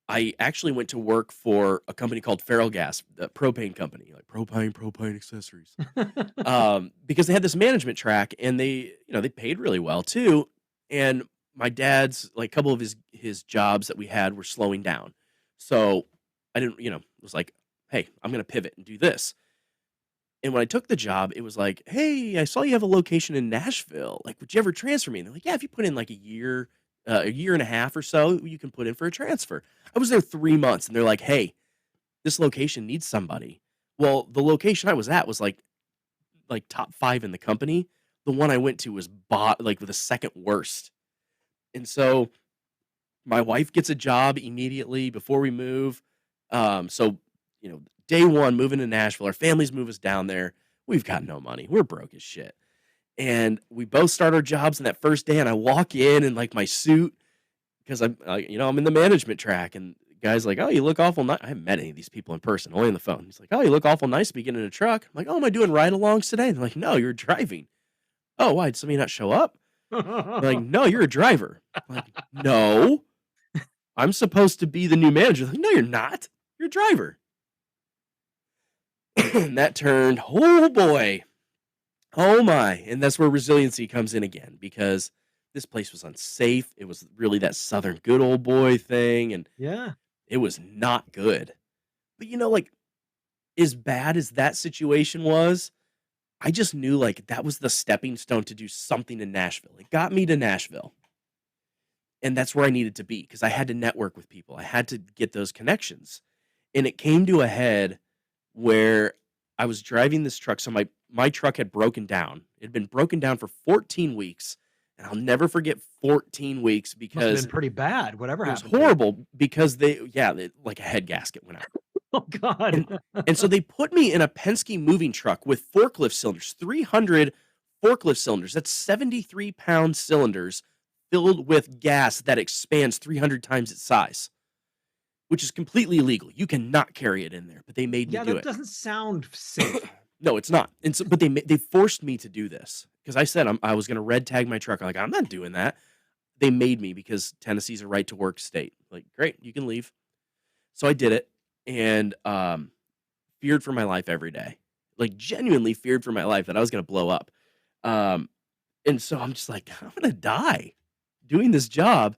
I actually went to work for a company called Feral Gas, a propane company, like propane accessories. Because they had this management track and they paid really well too. And my dad's like a couple of his jobs that we had were slowing down. So I didn't, was like, hey, I'm gonna pivot and do this. And when I took the job, it was like, "Hey, I saw you have a location in Nashville. Like, would you ever transfer me?" And they're like, "Yeah, if you put in like a year and a half or so, you can put in for a transfer." I was there 3 months, and they're like, "Hey, this location needs somebody." Well, the location I was at was like top 5 in the company. The one I went to was bought like the second worst. And so my wife gets a job immediately before we move. So, day one, moving to Nashville, our families move us down there. We've got no money. We're broke as shit. And we both start our jobs in that first day. And I walk in like my suit because I'm in the management track. And the guy's like, "Oh, you look awful nice." I haven't met any of these people in person, only on the phone. He's like, "Oh, you look awful nice to be getting in a truck." I'm like, "Oh, am I doing ride alongs today?" And they're like, "No, you're driving." "Oh, why? Did somebody not show up?" They're like, "No, you're a driver." I'm like, "No, I'm supposed to be the new manager." They're like, "No, you're not. You're a driver." And that turned, oh boy, oh my. And that's where resiliency comes in again because this place was unsafe. It was really that Southern good old boy thing, and Yeah. it was not good. But like as bad as that situation was, I just knew like that was the stepping stone to do something in Nashville. It got me to Nashville. And that's where I needed to be because I had to network with people. I had to get those connections. And it came to a head where I was driving this truck. So my truck had broken down. It had been broken down for 14 weeks. And I'll never forget 14 weeks Must have been because pretty bad, whatever it was happened to it. horrible because like a head gasket went out. Oh god. And and so they put me in a Penske moving truck with forklift cylinders, 300 forklift cylinders. That's 73-pound cylinders filled with gas that expands 300 times its size, which is completely illegal. You cannot carry it in there, but they made me Yeah, do that it. doesn't sound safe. No, it's not. And so, but they forced me to do this because I said I was going to red tag my truck. I'm like, I'm not doing that. They made me because Tennessee's a right to work state. Like, great, you can leave. So I did it and feared for my life every day. Like genuinely feared for my life that I was going to blow up. Um, and so I'm just like, I'm going to die doing this job.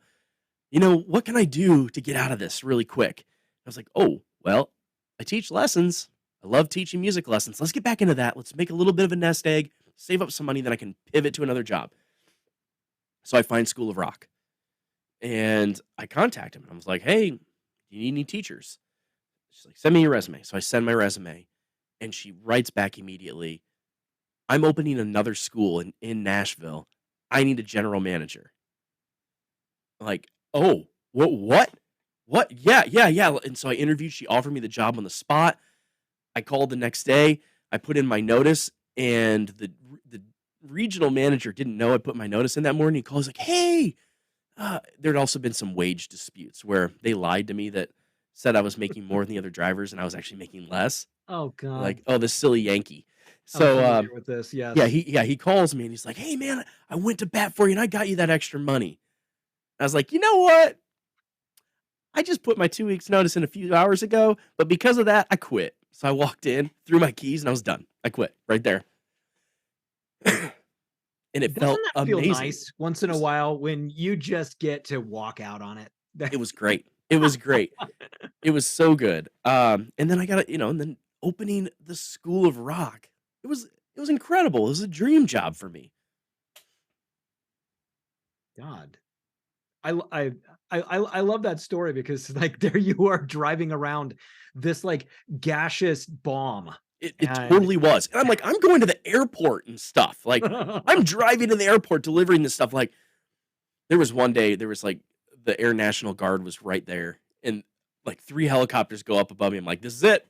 What can I do to get out of this really quick? I was like, oh, well, I teach lessons. I love teaching music lessons. Let's get back into that. Let's make a little bit of a nest egg, save up some money, then I can pivot to another job. So I find School of Rock and I contact him. And I was like, hey, do you need any teachers? She's like, send me your resume. So I send my resume and she writes back immediately, I'm opening another school in Nashville. I need a general manager. Like, "Oh, what? What? Yeah, yeah, yeah." And so I interviewed, she offered me the job on the spot. I called the next day, I put in my notice, and the regional manager didn't know I put my notice in that morning. He calls like, "Hey." There'd also been some wage disputes where they lied to me that said I was making more than the other drivers, and I was actually making less. Oh god. Like, "Oh, this silly Yankee." I'm So, familiar with this, yeah, yes. he calls me, and he's like, "Hey, man, I went to bat for you, and I got you that extra money." I was like, "You know what? I just put my 2 weeks notice in a few hours ago, but because of that, I quit." So I walked in, threw my keys, and I was done. I quit right there. And it Doesn't felt that feel amazing. nice once in It a was while when you just get to walk out on it? it was great. It was great. It was so good. And then I got and then opening the School of Rock. It was incredible. It was a dream job for me. God. I l I love that story because, like, there you are driving around this, like, gaseous bomb. It And totally was, and I'm like, "I'm going to the airport and stuff." Like, I'm driving to the airport delivering this stuff, like, there was one day, there was, like, the Air National Guard was right there, and, like, 3 helicopters go up above me. I'm like, "This is it.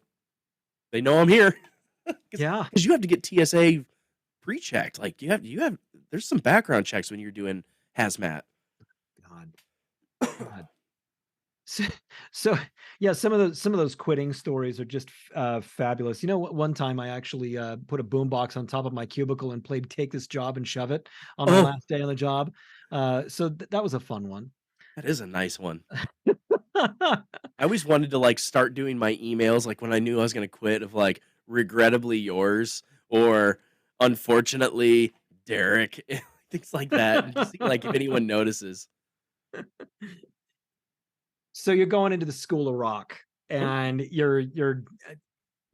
They know I'm here." 'Cause yeah, 'cause you have to get TSA pre-checked, like, you have there's some background checks when you're doing hazmat. God, God. So, so yeah, some of those quitting stories are just fabulous. You know, one time I actually put a boombox on top of my cubicle and played "Take This Job and Shove It" on my Oh, last day on the job. So that was a fun one. that is a nice one. I always wanted to, like, start doing my emails, like, when I knew I was gonna quit of, like, "Regrettably yours," or "Unfortunately, Derek," things like that, and just see, like, if anyone notices. So you're going into the School of Rock, Mhm. and you're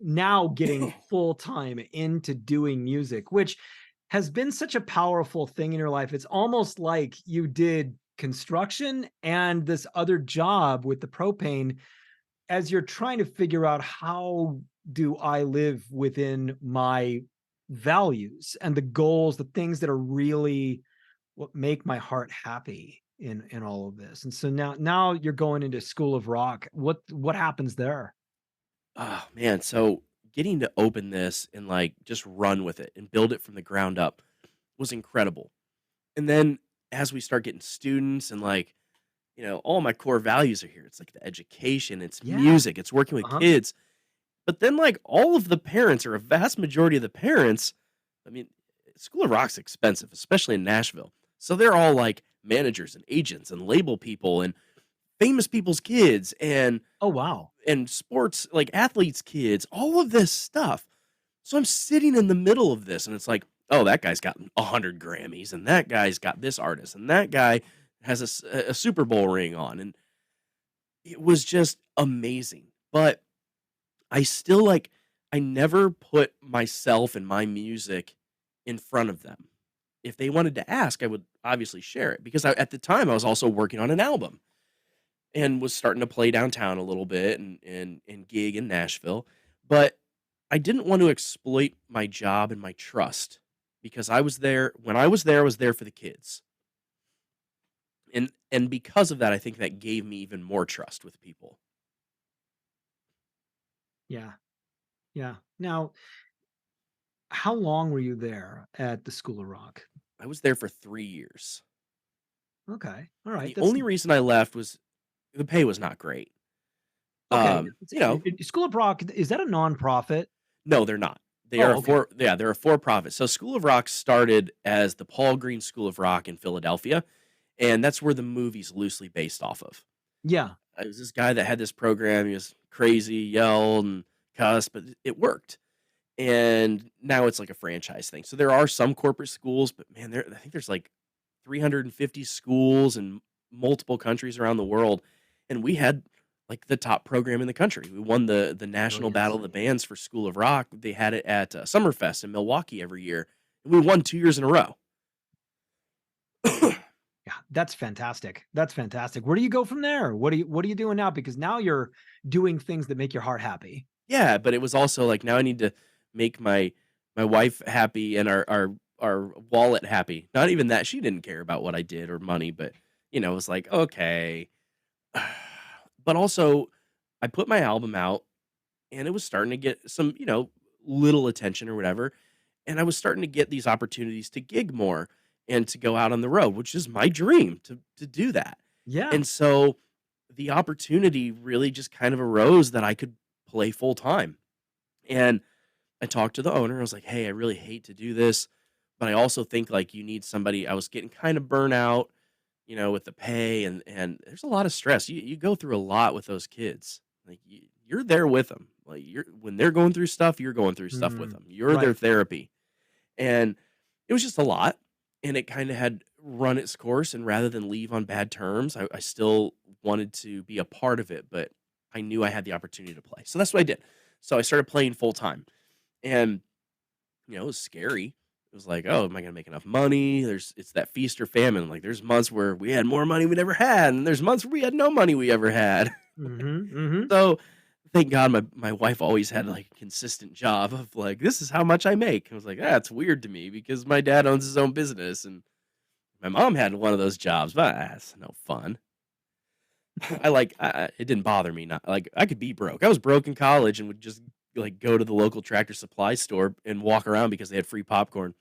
now getting full time into doing music, which has been such a powerful thing in your life. It's almost like you did construction and this other job with the propane as you're trying to figure out how do I live within my values and the goals, the things that are really what make my heart happy in all of this. And so now you're going into School of Rock. What happens there? Oh, man, so getting to open this and, like, just run with it and build it from the ground up was incredible, and then as we start getting students and, like, all my core values are here. It's like the education, it's Yeah. music, it's working with Uh-huh. kids. But then, like, all of the parents, or a vast majority of the parents, I mean, School of Rock's expensive, especially in Nashville. So they're all like managers and agents and label people and famous people's kids Oh, wow. and sports, like, athletes' kids, all of this stuff. So I'm sitting in the middle of this, and it's like, oh, that guy's got 100 Grammys, and that guy's got this artist, and that guy has a Super Bowl ring on, and it was just amazing. But I still, like, I never put myself and my music in front of them. If they wanted to ask, I would obviously share it, because at the time I was also working on an album and was starting to play downtown a little bit and gig in Nashville. But I didn't want to exploit my job and my trust, because I was there when I was there for the kids. And because of that, I think that gave me even more trust with people. Yeah. Yeah. Now, how long were you there at the School of Rock? I was there for 3 years. Okay. All And right. the That's only reason I left was the pay was not great. okay. You know, School of Rock, is that a nonprofit? no, they're not. Oh, okay. They're a for profit. So School of Rock started as the Paul Green School of Rock in Philadelphia, and that's where the movie's loosely based off of. Yeah. It was this guy that had this program. He was crazy, yelled and cussed, but it worked. And now it's like a franchise thing. So there are some corporate schools, but man, I think there's like 350 schools in multiple countries around the world, and we had like the top program in the country. We won the national battle Brilliant. of the bands for School of Rock. They had it at Summerfest in Milwaukee every year, and we won 2 years in a row. Yeah, that's fantastic. That's fantastic. Where do you go from there? What are you doing now? Because now you're doing things that make your heart happy. Yeah, but it was also like, now I need to make my wife happy and our wallet happy. Not even that, she didn't care about what I did or money, but it was like, okay. But also, I put my album out, and it was starting to get some, little attention or whatever. And I was starting to get these opportunities to gig more and to go out on the road, which is my dream to do that. Yeah. And so the opportunity really just kind of arose that I could play full time. And I talked to the owner. I was like, "Hey, I really hate to do this, but I also think, like, you need somebody." I was getting kind of burnout, with the pay, and there's a lot of stress. You go through a lot with those kids. Like, you're there with them. Like, you're when they're going through stuff, you're going through stuff with Mhm. them. You're their Right. therapy, and it was just a lot. And it kind of had run its course. And rather than leave on bad terms, I still wanted to be a part of it, but I knew I had the opportunity to play, so that's what I did. So I started playing full time, and it was scary. It was like, "Oh, am I gonna make enough money?" It's that feast or famine. Like, there's months where we had more money we never had, and there's months where we had no money we ever had. Mhm. Mhm. So thank God my wife always had, like, a consistent job of, like, "This is how much I make." I was like, "Ah, it's weird to me because my dad owns his own business, and my mom had one of those jobs, but, it's no fun." It didn't bother me, not like, I could be broke. I was broke in college and would just, like, go to the local Tractor Supply store and walk around because they had free popcorn.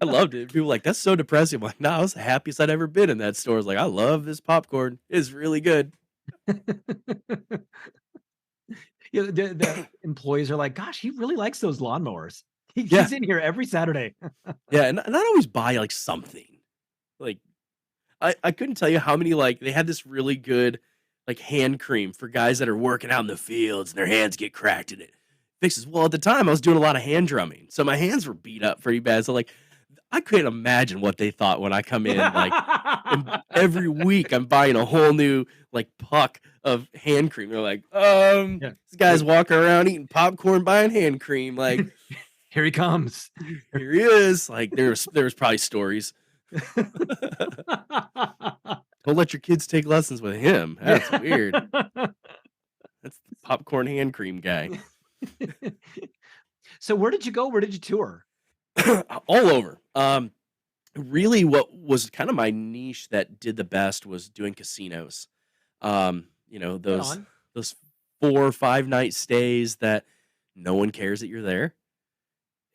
I loved it. People were like, "That's so depressing." I'm like, "No, I was the happiest I'd ever been in that store." I was like, "I love this popcorn. It's really good." You know, the employees are like, "Gosh, he really likes those lawnmowers. Yeah. He's in here every Saturday." Yeah, and I'd always buy, like, something. Like, I couldn't tell you how many, like they had this really good, like, hand cream for guys that are working out in the fields and their hands get cracked and it fixes well, at the time, I was doing a lot of hand drumming, so my hands were beat up pretty bad, so, like, I couldn't imagine what they thought when I come in, like, and every week I'm buying a whole new, like, puck of hand cream. They're like, Yeah. this guy's Here walking around eating popcorn, buying hand cream, like, here he comes. here he is." Like, there was probably stories. "Don't let your kids take lessons with him. That's weird. Yeah. That's the popcorn hand cream guy." So where did you go? Where did you tour? All over. Really what was kind of my niche that did the best was doing casinos. Right Those on. those 4 or 5 night stays that no one cares that you're there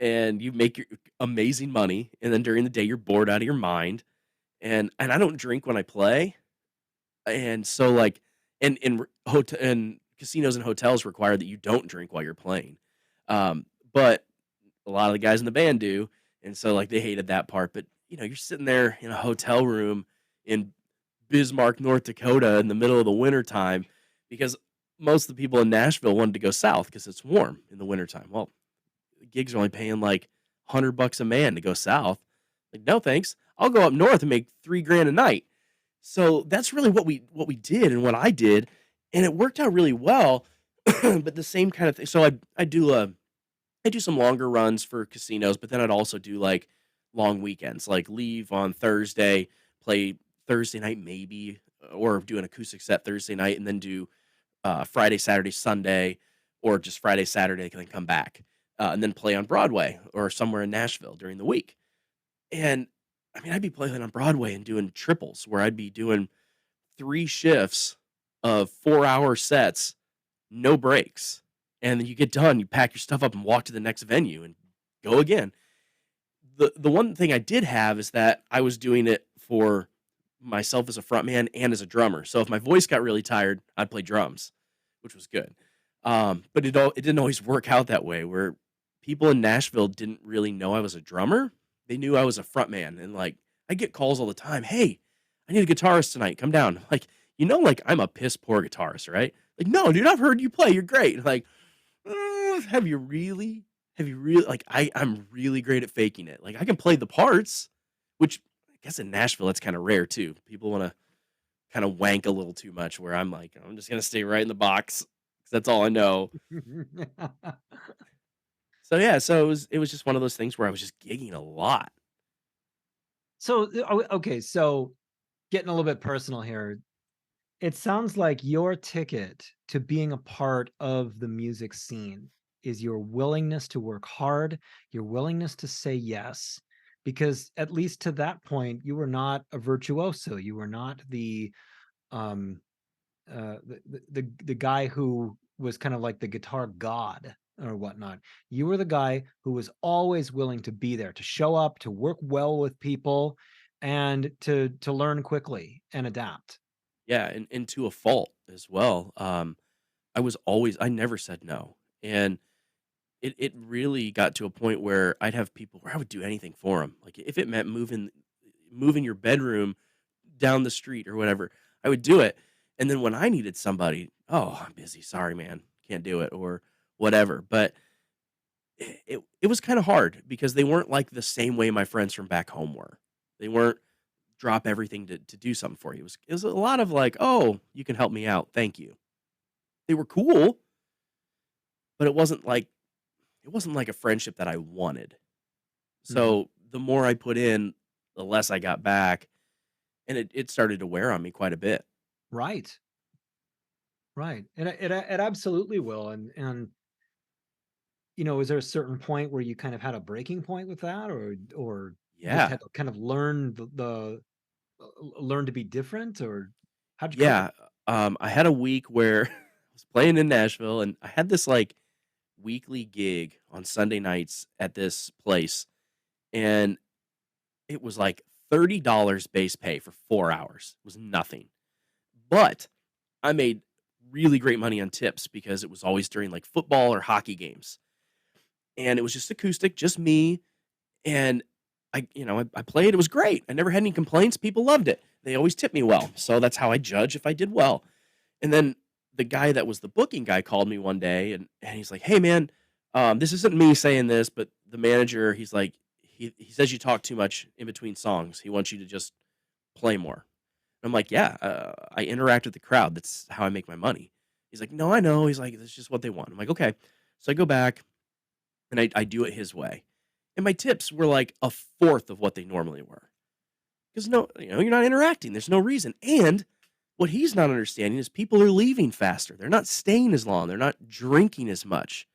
and you make your amazing money, and then during the day you're bored out of your mind. And I don't drink when I play. And so, like, and casinos and hotels require that you don't drink while you're playing. But a lot of the guys in the band do, and so, like, they hated that part. But, you're sitting there in a hotel room in Bismarck, North Dakota in the middle of the winter time because most of the people in Nashville wanted to go south because it's warm in the wintertime. Well, the gigs are only paying, like, $100 a man to go south. Like, "No, thanks. I'll go up north and make 3 grand a night." So that's really what we did and what I did, and it worked out really well. But the same kind of thing. So I do some longer runs for casinos, but then I'd also do, like, long weekends, like leave on Thursday, play Thursday night maybe, or do an acoustic set Thursday night, and then do Friday, Saturday, Sunday, or just Friday, Saturday, and then come back, and then play on Broadway or somewhere in Nashville during the week. And I mean, I'd be playing on Broadway and doing triples where I'd be doing 3 shifts of 4-hour sets, no breaks. And then you get done, you pack your stuff up and walk to the next venue and go again. The one thing I did have is that I was doing it for myself as a frontman and as a drummer. So if my voice got really tired, I'd play drums, which was good. But it didn't always work out that way where people in Nashville didn't really know I was a drummer. They knew I was a frontman, and, like, I get calls all the time, "Hey, I need a guitarist tonight. Come down." Like, like, I'm a piss poor guitarist, right? Like, "No, dude, I've heard you play. You're great." Like, have you really? Have you really?" Like, I'm really great at faking it. Like, I can play the parts, which I guess in Nashville, that's kinda rare too. People wanna kinda wank a little too much where I'm like, "I'm just gonna stay right in the box 'cause that's all I know." So, yeah, so it was just one of those things where I was just gigging a lot. So, okay, so getting a little bit personal here. It sounds like your ticket to being a part of the music scene is your willingness to work hard, your willingness to say yes, because at least to that point, you were not a virtuoso. You were not um, the guy who was kind of like the guitar god or whatnot. You were the guy who was always willing to be there, to show up, to work well with people, and to learn quickly and adapt. Yeah, and to a fault as well. I never said no, and it really got to a point where I'd have people where I would do anything for them. Like, if it meant moving your bedroom down the street or whatever, I would do it. And then when I needed somebody, "Oh, I'm busy. Sorry, man. Can't do it," or whatever. But it was kinda hard because they weren't like the same way my friends from back home were. They weren't drop everything to do something for you. It was a lot of like, "Oh, you can help me out. Thank you." They were cool, but it wasn't like a friendship that I wanted. Mhm. So, the more I put in, the less I got back, and it started to wear on me quite a bit. Right. Right. It absolutely will. And is there a certain point where you kind of had a breaking point with that, or just Yeah. had to kind of learn learn to be different, or how'd you cope with Yeah. I had a week where I was playing in Nashville and I had this like weekly gig on Sunday nights at this place. And it was like $30 base pay for 4 hours. It was nothing. But I made really great money on tips because it was always during like football or hockey games. And it was just acoustic, just me. And I played. It was great. I never had any complaints. People loved it. They always tipped me well. So that's how I judge if I did well. And then the guy that was the booking guy called me one day and he's like, "Hey man, this isn't me saying this, but the manager, he's like, he says you talk too much in between songs. He wants you to just play more." I'm like, "Yeah, I interact with the crowd. That's how I make my money." He's like, "No, I know." He's like, "That's just what they want." I'm like, "Okay." So I go back and I do it his way. And my tips were like a fourth of what they normally were. Because no, you're not interacting. There's no reason. And what he's not understanding is people are leaving faster. They're not staying as long. They're not drinking as much.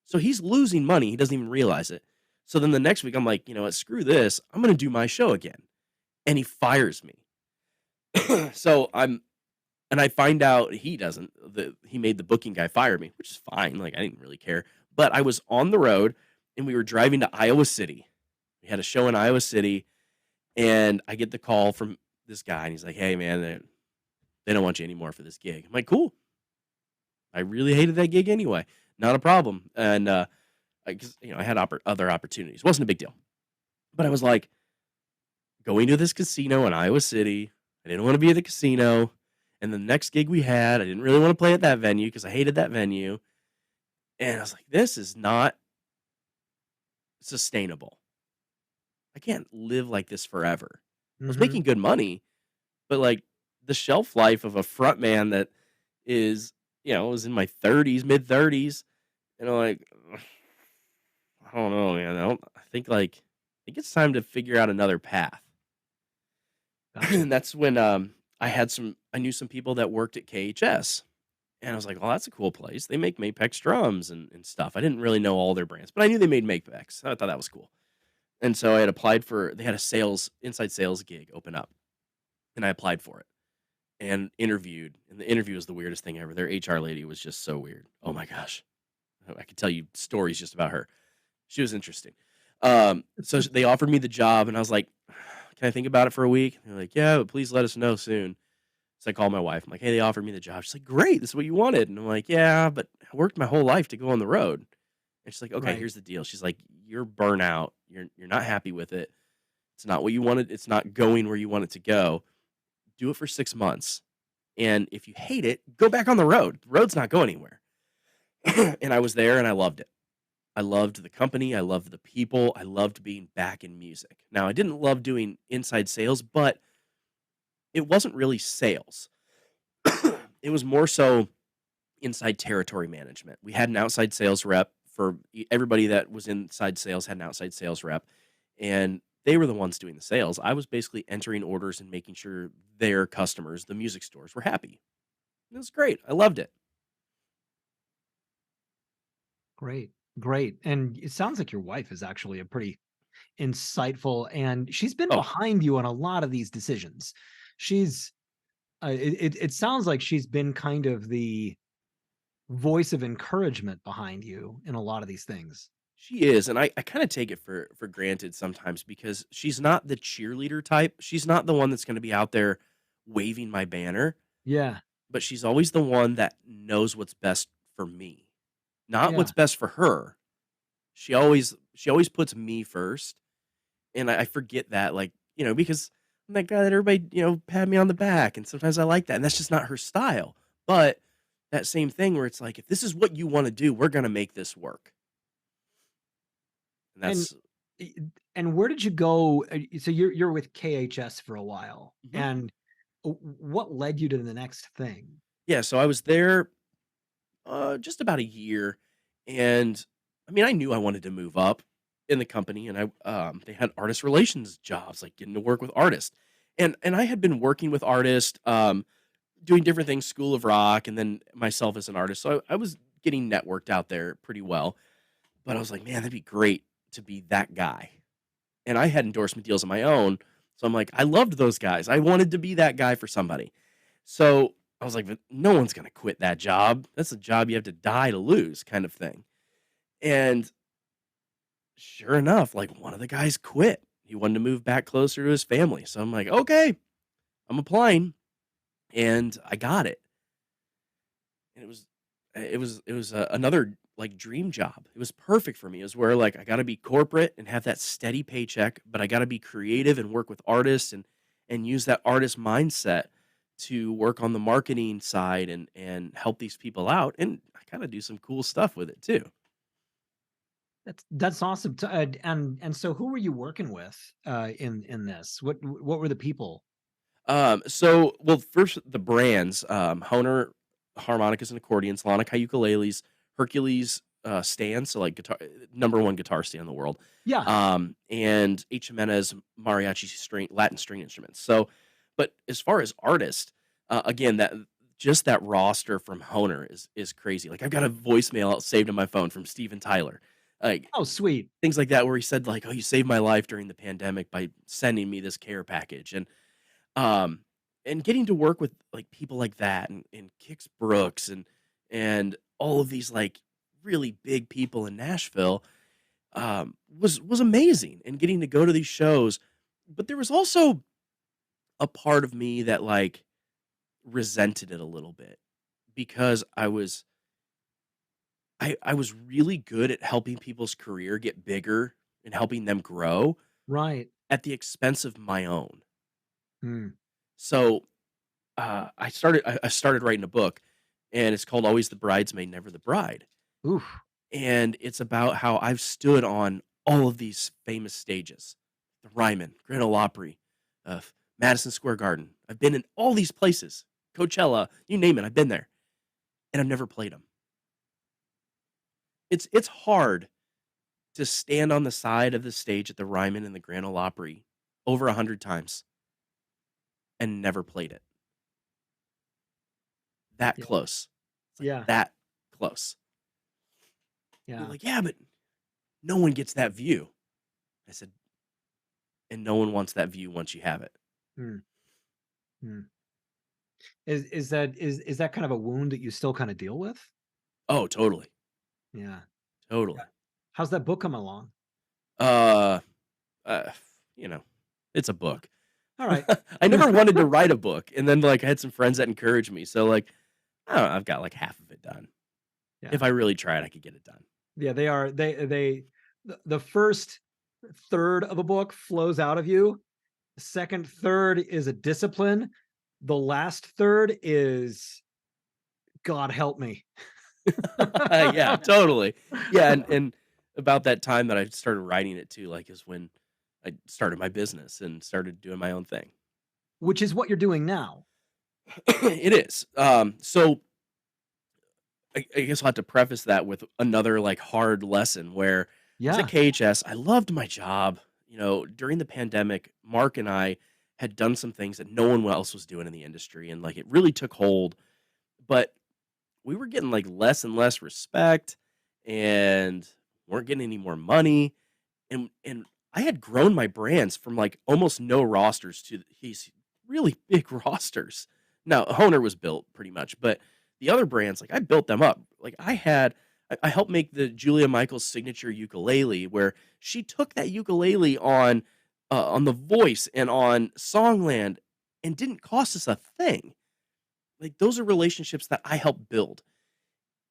So he's losing money. He doesn't even realize it. So then the next week, I'm like, you know what? Screw this. I'm going to do my show again. And he fires me. So and I find out he doesn't. He made the booking guy fire me, which is fine. Like, I didn't really care. But I was on the road and we were driving to Iowa City. We had a show in Iowa City. And I get the call from this guy. And he's like, "Hey, man, they don't want you anymore for this gig." I'm like, "Cool. I really hated that gig anyway. Not a problem." And, 'cause, I had other opportunities. Wasn't a big deal. But I was like, going to this casino in Iowa City. I didn't want to be at the casino. And the next gig we had, I didn't really want to play at that venue because I hated that venue. And I was like, this is not sustainable. I can't live like this forever. I was hmm making good money, but like the shelf life of a front man that is, was in my 30s, mid 30s, and I'm like, I don't know, man. I think it's time to figure out another path. Gotcha. And that's when I knew some people that worked at KHS. And I was like, "Oh, that's a cool place. They make Mapex drums and stuff." I didn't really know all their brands, but I knew they made Mapex. I thought that was cool. And so I had applied they had a inside sales gig open up, and I applied for it and interviewed. And the interview was the weirdest thing ever. Their HR lady was just so weird. Oh my gosh. I could tell you stories just about her. She was interesting. So they offered me the job, and I was like, "Can I think about it for a week?" And they're like, "Yeah, but please let us know soon." So I called my wife. I'm like, "Hey, they offered me the job." She's like, "Great, this is what you wanted." And I'm like, "Yeah, but I worked my whole life to go on the road." And she's like, "Okay, Right. here's the deal." She's like, "You're burnout. You're not happy with it. It's not what you wanted. It's not going where you want it to go. Do it for 6 months. And if you hate it, go back on the road. The road's not going anywhere." And I was there and I loved it. I loved the company. I loved the people. I loved being back in music. Now, I didn't love doing inside sales, but it wasn't really sales. It was more so inside territory management. We had an outside sales rep for everybody that was inside sales had an outside sales rep, and they were the ones doing the sales. I was basically entering orders and making sure their customers, the music stores, were happy. It was great. I loved it. Great. Great. And it sounds like your wife is actually a pretty insightful, and she's been Oh, behind you on a lot of these decisions. She's it sounds like she's been kind of the voice of encouragement behind you in a lot of these things. she is, and I kind of take it for granted sometimes because she's not the cheerleader type. She's not the one that's going to be out there waving my banner, Yeah. but she's always the one that knows what's best for me, not Yeah. what's best for her. She always puts me first, and I forget that, like, because I'm that guy that everybody, pat me on the back, and sometimes I like that, and that's just not her style. But that same thing where it's like, if this is what you want to do, we're gonna make this work. And And that's i- and where did you go? So you're with KHS for a while, Mhm. and what led you to the next thing? Yeah. So I was there just about a year, and I mean, I knew I wanted to move up in the company, and they had artist relations jobs, like getting to work with artists, and I had been working with artists. doing different things, School of Rock, and then myself as an artist. So I was getting networked out there pretty well. But I was like, man, that'd be great to be that guy. And I had endorsement deals of my own. So I'm like, I loved those guys. I wanted to be that guy for somebody. So I was like, "But no one's going to quit that job. That's a job you have to die to lose, kind of thing." And sure enough, like one of the guys quit. He wanted to move back closer to his family. So I'm like, okay, I'm applying. And I got it. And it was another like dream job. It was perfect for me. It was where like I got to be corporate and have that steady paycheck, but I got to be creative and work with artists and use that artist mindset to work on the marketing side and help these people out, and I kind of do some cool stuff with it too. That's awesome. And so who were you working with in this? What were the people? So well, first the brands, Hohner harmonicas and accordions, Lanica ukuleles, Hercules stands, so like guitar, number one guitar stand in the world, Yeah, and H. Jimenez mariachi string, Latin string instruments. So, but as far as artists, again, that just that roster from Hohner is crazy. Like I've got a voicemail saved on my phone from Steven Tyler, like oh, sweet. things like that, where he said like, "Oh, you saved my life during the pandemic by sending me this care package," um, and getting to work with, like, people like that and Kix Brooks and all of these, like, really big people in Nashville, was amazing, and getting to go to these shows, but there was also a part of me that, like, resented it a little bit because I was really good at helping people's career get bigger and helping them grow Right. at the expense of my own. Hmm. So I started writing a book, and it's called Always the Bridesmaid, Never the Bride, Oof. and it's about how I've stood on all of these famous stages, the Ryman, Grand Ole Opry, uh, Madison Square Garden. I've been in all these places, Coachella, you name it, I've been there, and I've never played them. It's hard to stand on the side of the stage at the Ryman and the Grand Ole Opry over 100 times and never played it. That Yeah. close. It's like Yeah. that close. They're Yeah. like, "Yeah, but no one gets that view." I said, "And no one wants that view once you have it." Hmm. Hmm. Is that kind of a wound that you still kind of deal with? Oh, totally, Yeah. Yeah. totally. How's that book come along? Uh, uh, you know, it's a Yeah. book. All right. I never wanted to write a book, and then, like, I had some friends that encouraged me, so, like, I don't know, I've got, like, half of it done. If Yeah. I really tried, I could get it done. Yeah, they are they the first third of a book flows out of you. The second third is a discipline. The last third is God help me. Yeah, totally. Yeah, and about that time that I started writing it too, like, is when I started my business and started doing my own thing. Which is what you're doing now. It is. So I guess I'll have to preface that with another like hard lesson where I was at Yeah. KHS. I loved my job. You know, during the pandemic, Mark and I had done some things that no one else was doing in the industry, and like it really took hold. But we were getting like less and less respect, and weren't getting any more money. And I had grown my brands from like almost no rosters to these really big rosters. Now, Honer was built pretty much, but the other brands, like I built them up. Like I helped make the Julia Michaels signature ukulele, where she took that ukulele on The Voice and on Songland, and didn't cost us a thing. Like those are relationships that I helped build,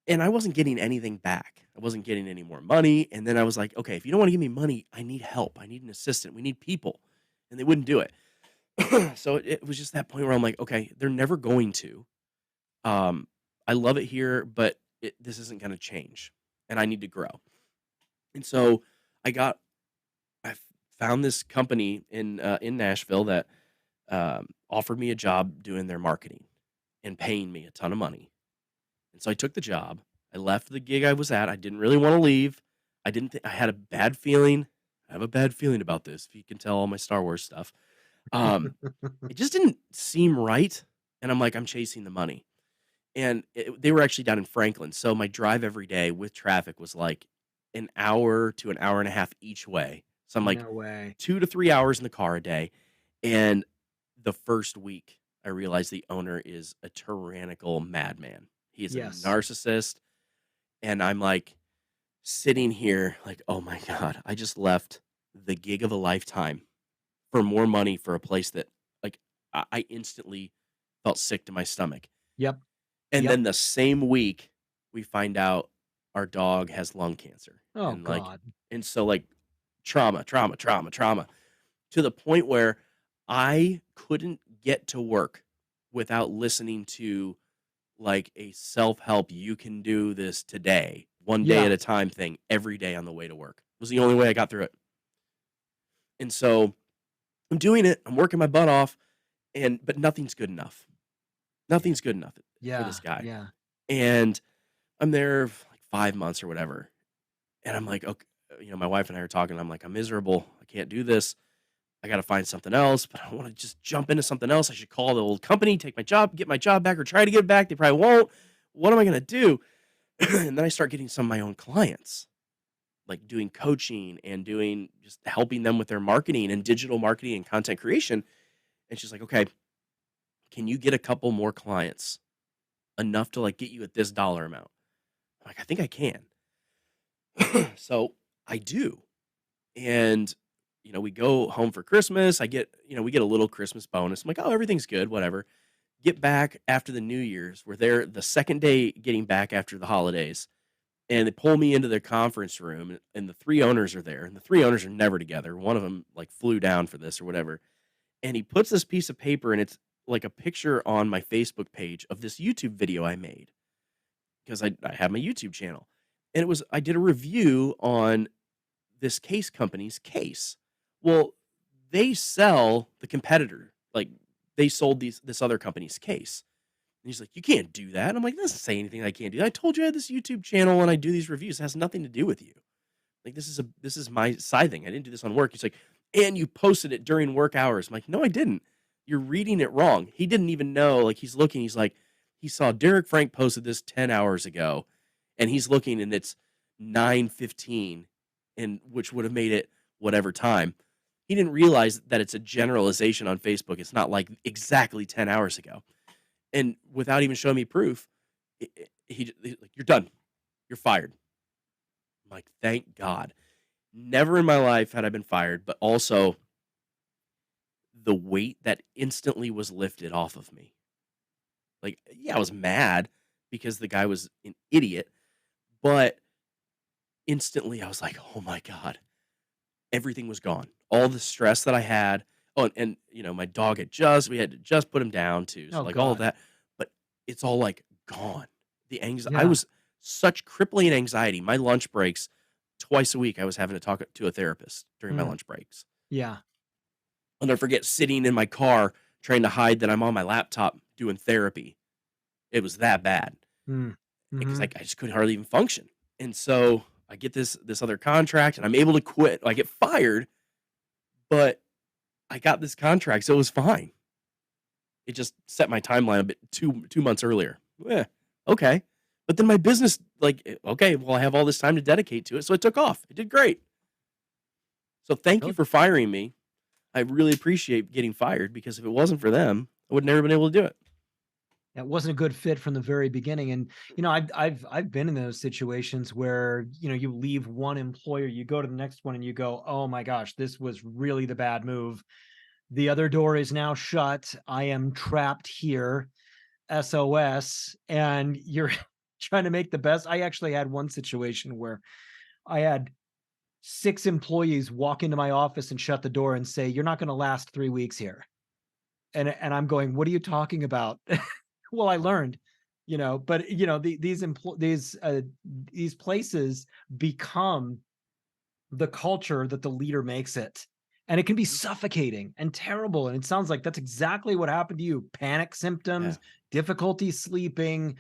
and I wasn't getting anything back. I wasn't getting any more money, and then I was like, "Okay, if you don't wanna give me money, I need help. I need an assistant. We need people." And they wouldn't do it. So it was just that point where I'm like, "Okay, they're never going to. Um, I love it here, but this isn't gonna change, and I need to grow." And so I got I f found this company in Nashville that, offered me a job doing their marketing and paying me a ton of money. And so I took the job. I left the gig I was at. I didn't really want to leave. I didn't think I had a bad feeling. I have a bad feeling about this, if you can tell all my Star Wars stuff. Um, it just didn't seem right. And I'm like, I'm chasing the money. And they were actually down in Franklin. So my drive every day with traffic was like an hour to an hour and a half each way. So I'm like No way. 2 to 3 hours in the car a day. And the first week, I realized the owner is a tyrannical madman. He is a Yes. narcissist. And I'm like sitting here, like, oh my God, I just left the gig of a lifetime for more money for a place that, like, I instantly felt sick to my stomach. Yep. And Yep. then the same week, we find out our dog has lung cancer. Oh And like, God. and so like trauma, trauma, trauma, trauma to the point where I couldn't get to work without listening to like a self-help, you can do this today, one day Yeah. at a time thing every day on the way to work. It was the only way I got through it. And so I'm doing it, I'm working my butt off, and but nothing's good enough. Nothing's good enough for Yeah. this guy. Yeah. And I'm there like 5 months or whatever. And I'm like, okay, my wife and I are talking. I'm like, I'm miserable. I can't do this. I got to find something else, but I want to just jump into something else. I should call the old company, take my job, get my job back, or try to get it back. They probably won't. What am I going to do? And then I start getting some of my own clients, like doing coaching and doing just helping them with their marketing and digital marketing and content creation. And she's like, okay, can you get a couple more clients enough to like get you at this dollar amount? I'm like, I think I can. So I do. And, we go home for Christmas. We get a little Christmas bonus. I'm like, oh, everything's good, whatever. Get back after the New Year's. We're there the second day getting back after the holidays. And they pull me into their conference room, and the three owners are there. And the three owners are never together. One of them like flew down for this or whatever. And he puts this piece of paper, and it's like a picture on my Facebook page of this YouTube video I made because I have my YouTube channel. And I did a review on this case company's case. Well, they sell the competitor. Like they sold this other company's case. And he's like, "You can't do that." And I'm like, "That doesn't say anything I can't do. I told you I had this YouTube channel and I do these reviews. It has nothing to do with you. Like this is my side thing. I didn't do this on work." He's like, "And you posted it during work hours." I'm like, "No, I didn't. You're reading it wrong." He didn't even know. Like he's looking, he's like, he saw Derek Frank posted this 10 hours ago, and he's looking and it's 9:15, and which would have made it whatever time. He didn't realize that it's a generalization on Facebook. It's not like exactly 10 hours ago. And without even showing me proof, he's like, "You're done. You're fired." I'm like, "Thank God." Never in my life had I been fired, but also the weight that instantly was lifted off of me. Like, yeah, I was mad because the guy was an idiot, but instantly I was like, "Oh my God." Everything was gone. All the stress that I had. Oh, and my dog we had to just put him down too. So Oh like all of God. that, but it's all like gone. I Yeah. was such crippling anxiety. My lunch breaks twice a week. I was having to talk to a therapist during my Mm. lunch breaks. Yeah. I'll never forget sitting in my car trying to hide that I'm on my laptop doing therapy. It was that bad Mm. because Mhm. I just couldn't hardly even function. And so I get this other contract and I'm able to quit. I get fired, but I got this contract, so it was fine. It just set my timeline a bit 2 months earlier. Yeah, okay. But then my business, like, okay, well, I have all this time to dedicate to it, so it took off. It did great. So thank you Really? for firing me. I really appreciate getting fired because if it wasn't for them, I would never been able to do it. It wasn't a good fit from the very beginning, and, I've been in those situations where, you leave one employer, you go to the next one, and you go, "Oh my gosh, this was really the bad move. The other door is now shut. I am trapped here. SOS." And you're trying to make the best. I actually had one situation where I had 6 employees walk into my office and shut the door and say, "You're not gonna last 3 weeks here." And I'm going, "What are you talking about?" Well, I learned, but, these places become the culture that the leader makes it. And it can be Mhm. suffocating and terrible. And it sounds like that's exactly what happened to you. Panic Yeah. symptoms, difficulty sleeping,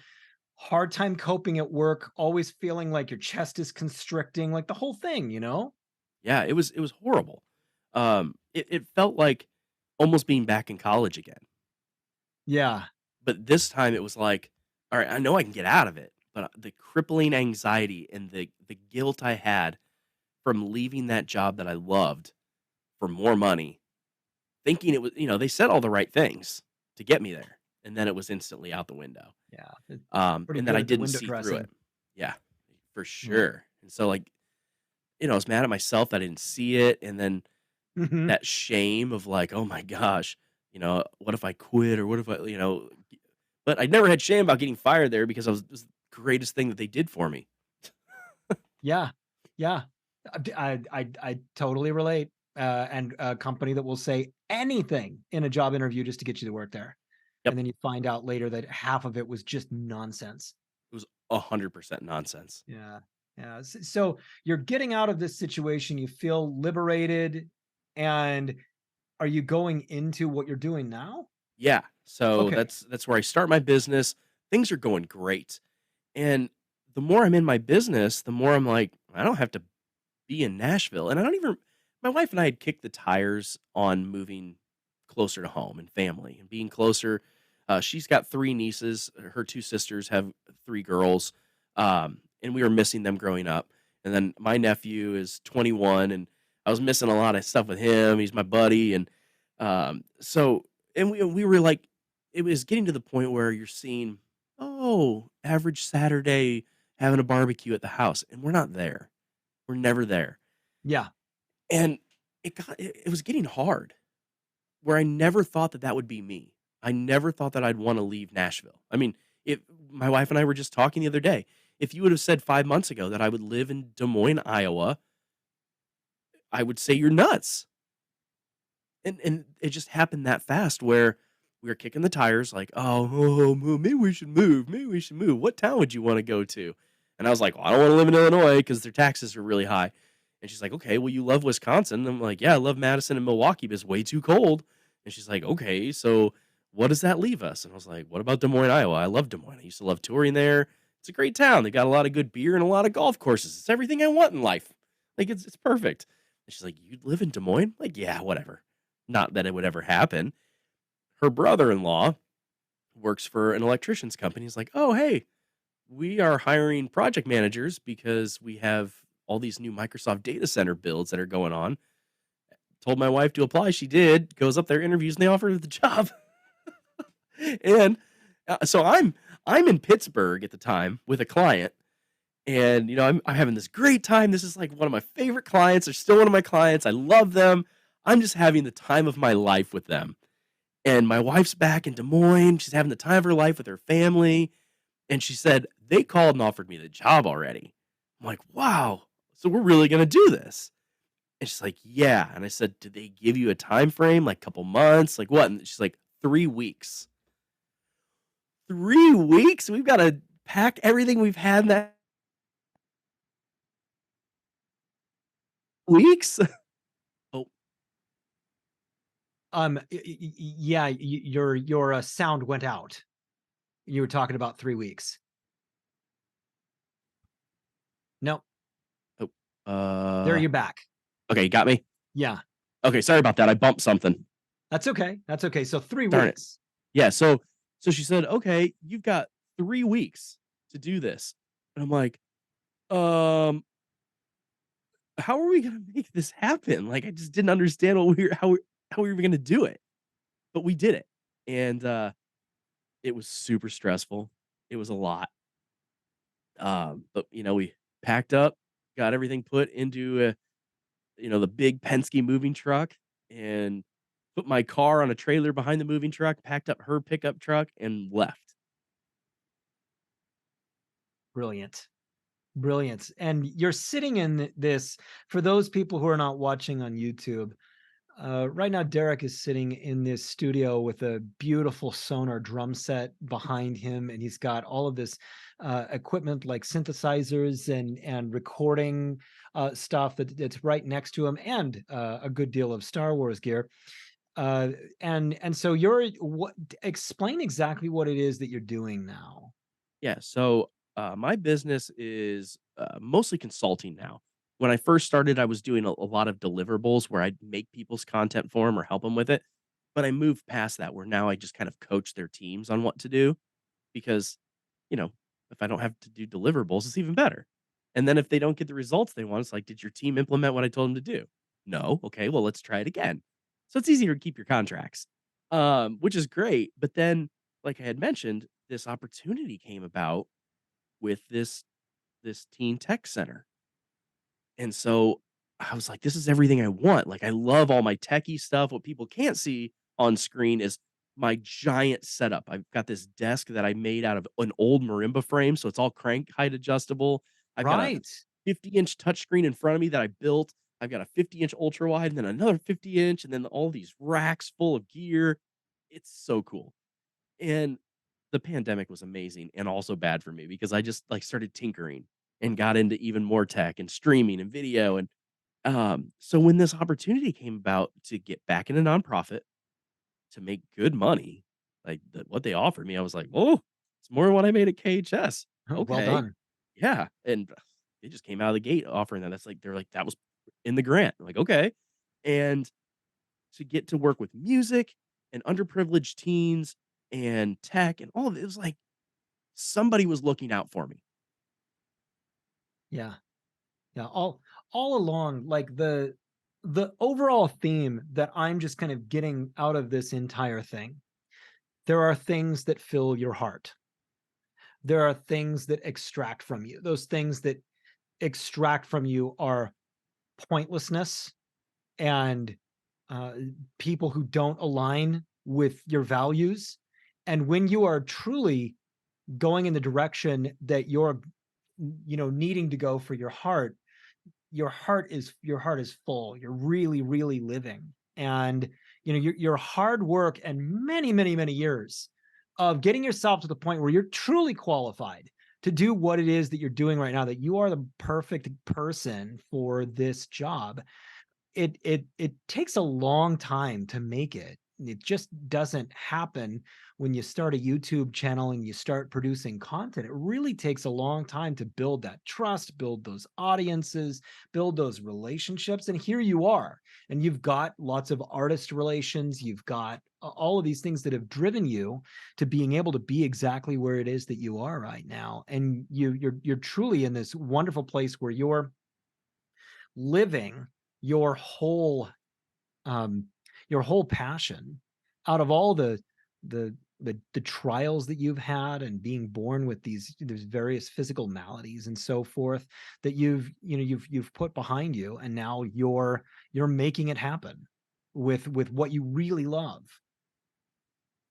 hard time coping at work, always feeling like your chest is constricting, like the whole thing, you know? Yeah, it was horrible. It felt like almost being back in college again. Yeah. But this time it was like, all right, I know I can get out of it, but the crippling anxiety and the guilt I had from leaving that job that I loved for more money, thinking it was, they said all the right things to get me there, and then it was instantly out the window. Yeah, it's pretty And then good I at the didn't window see through it. dressing. Yeah, for Yeah. sure. And so, like, I was mad at myself that I didn't see it, and then Mhm. that shame of like, "Oh my gosh, what if I quit or what if but I never had shame about getting fired there because it was the greatest thing that they did for me. Yeah, yeah. I totally relate, and a company that will say anything in a job interview just to get you to work there, Yep, and then you find out later that half of it was just nonsense. it was 100% nonsense. Yeah, yeah. So you're getting out of this situation, you feel liberated, and are you going into what you're doing now? Yeah, so Okay. that's where I start my business. Things are going great, and the more I'm in my business, the more I'm like, I don't have to be in Nashville, and I don't even my wife and I had kicked the tires on moving closer to home and family and being closer. She's got 3 nieces, her 2 sisters have 3 girls, and we were missing them growing up, and then my nephew is 21, and I was missing a lot of stuff with him, he's my buddy, and, so and we were like it was getting to the point where you're seeing, "Oh, average Saturday having a barbecue at the house," and we're not there. We're never there. Yeah. And it was getting hard where I never thought that that would be me. I never thought that I'd wanna leave Nashville. I mean, if my wife and I were just talking the other day. If you would have said 5 months ago that I would live in Des Moines, Iowa, I would say you're nuts. And it just happened that fast where we were kicking the tires like, maybe we should move. Maybe we should move. What town would you wanna go to?" And I was like, "Well, I don't wanna live in Illinois because their taxes are really high." And she's like, "Okay, well, you love Wisconsin." I'm like, "Yeah, I love Madison and Milwaukee, but it's way too cold." And she's like, "Okay, so what does that leave us?" And I was like, "What about Des Moines, Iowa? I love Des Moines. I used to love touring there. It's a great town. They got a lot of good beer and a lot of golf courses. It's everything I want in life. Like, it's perfect." And she's like, "You'd live in Des Moines?" Like, "Yeah, whatever." Not that it would ever happen. Her brother-in-law works for an electrician's company. He's like, "Oh, hey, we are hiring project managers because we have all these new Microsoft data center builds that are going on." Told my wife to apply. She did. Goes up there, interviews, and they offer her the job. And so I'm in Pittsburgh at the time with a client, and I'm having this great time. This is like one of my favorite clients. They're still one of my clients. I love them. I'm just having the time of my life with them. And my wife's back in Des Moines. She's having the time of her life with her family. And she said, "They called and offered me the job already." I'm like, "Wow. So we're really gonna do this." And she's like, "Yeah." And I said, "Did they give you a time frame, like couple months? Like what?" And she's like, 3 weeks. 3 weeks? We've got to pack everything we've had in that weeks? Oh, Yeah, your, sound went out. You were talking about 3 weeks. No, oh, there you're back. okay, you got me? Yeah, Okay, sorry about that. I bumped something. that's okay, that's okay. So 3 Darn it. weeks. Yeah, so she said, "Okay, you've got 3 weeks to do this." And I'm like, "Um, how are we gonna make this happen?" Like, I just didn't understand what we were how we were gonna do it, but we did it. And, it was super stressful. It was a lot. But, we packed up, got everything put into, the big Penske moving truck, and put my car on a trailer behind the moving truck, packed up her pickup truck, and left. Brilliant. Brilliant. And you're sitting in this for those people who are not watching on YouTube. Right now, Derek is sitting in this studio with a beautiful Sonar drum set behind him, and he's got all of this equipment like synthesizers and recording stuff that's right next to him, and a good deal of Star Wars gear. And so explain exactly what it is that you're doing now. Yeah, so, my business is, mostly consulting now. When I first started, I was doing a lot of deliverables where I'd make people's content for them or help them with it, but I moved past that where now I just kind of coach their teams on what to do because, you know, if I don't have to do deliverables, it's even better. And then if they don't get the results they want, it's like, did your team implement what I told them to do? No. Okay, well, let's try it again. So it's easier to keep your contracts, which is great. But then, like I had mentioned, this opportunity came about with this teen tech center. And so I was like, this is everything I want. Like, I love all my techie stuff. What people can't see on screen is my giant setup. I've got this desk that I made out of an old marimba frame. So it's all crank height adjustable. I've got a Right. 50-inch touchscreen in front of me that I built. I've got a 50-inch ultra wide and then another 50-inch, and then all these racks full of gear. It's so cool. And the pandemic was amazing and also bad for me because I just like started tinkering and got into even more tech and streaming and video. And so when this opportunity came about to get back in a nonprofit to make good money, like what they offered me, I was like, oh, it's more than what I made at KHS. Well Okay. done. Yeah. And they just came out of the gate offering that. That's like, they're like, that was in the grant. I'm like, okay. And to get to work with music and underprivileged teens and tech and all of it, it was like somebody was looking out for me. Yeah. Yeah. All along, like the overall theme that I'm just kind of getting out of this entire thing. There are things that fill your heart. There are things that extract from you. Those things that extract from you are pointlessness and uh, people who don't align with your values. And when you are truly going in the direction that you're, needing to go for your heart is full. You're really, really living. And your hard work and many, many, many years of getting yourself to the point where you're truly qualified to do what it is that you're doing right now, that you are the perfect person for this job. It takes a long time to make it. It just doesn't happen when you start a YouTube channel and you start producing content. It really takes a long time to build that trust, build those audiences, build those relationships. And here you are, and you've got lots of artist relations. You've got all of these things that have driven you to being able to be exactly where it is that you are right now. And you're truly in this wonderful place where you're living your whole um your whole passion out of all the trials that you've had and being born with these various physical maladies and so forth that you've put behind you, and now you're making it happen with what you really love.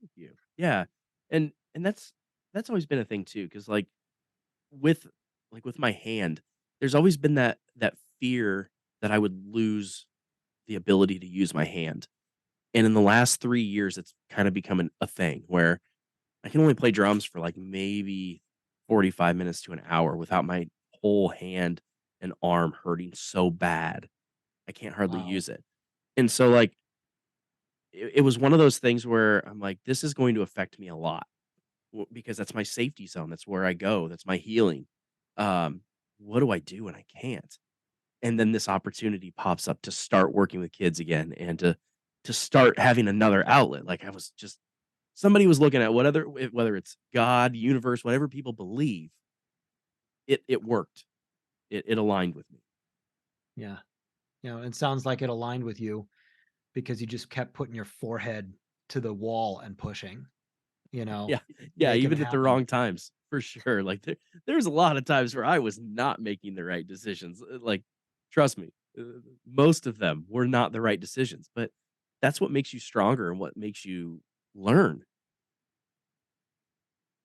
Thank you. Yeah. And that's always been a thing too, because with with my hand, there's always been that fear that I would lose the ability to use my hand. And in the last 3 years, it's kind of become a thing where I can only play drums for like maybe 45 minutes to an hour without my whole hand and arm hurting so bad. I can't hardly Wow. use it. And so it was one of those things where I'm like, this is going to affect me a lot because that's my safety zone. That's where I go. That's my healing. Um, what do I do when I can't? And then this opportunity pops up to start working with kids again and to start having another outlet. Like I was just somebody was looking at whether it's God, universe, whatever people believe, it worked. It aligned with me. Yeah. It sounds like it aligned with you because you just kept putting your forehead to the wall and pushing, Yeah. Yeah, make it even at the happen. wrong times, for sure. There's a lot of times where I was not making the right decisions. Like, trust me, most of them were not the right decisions, but that's what makes you stronger and what makes you learn.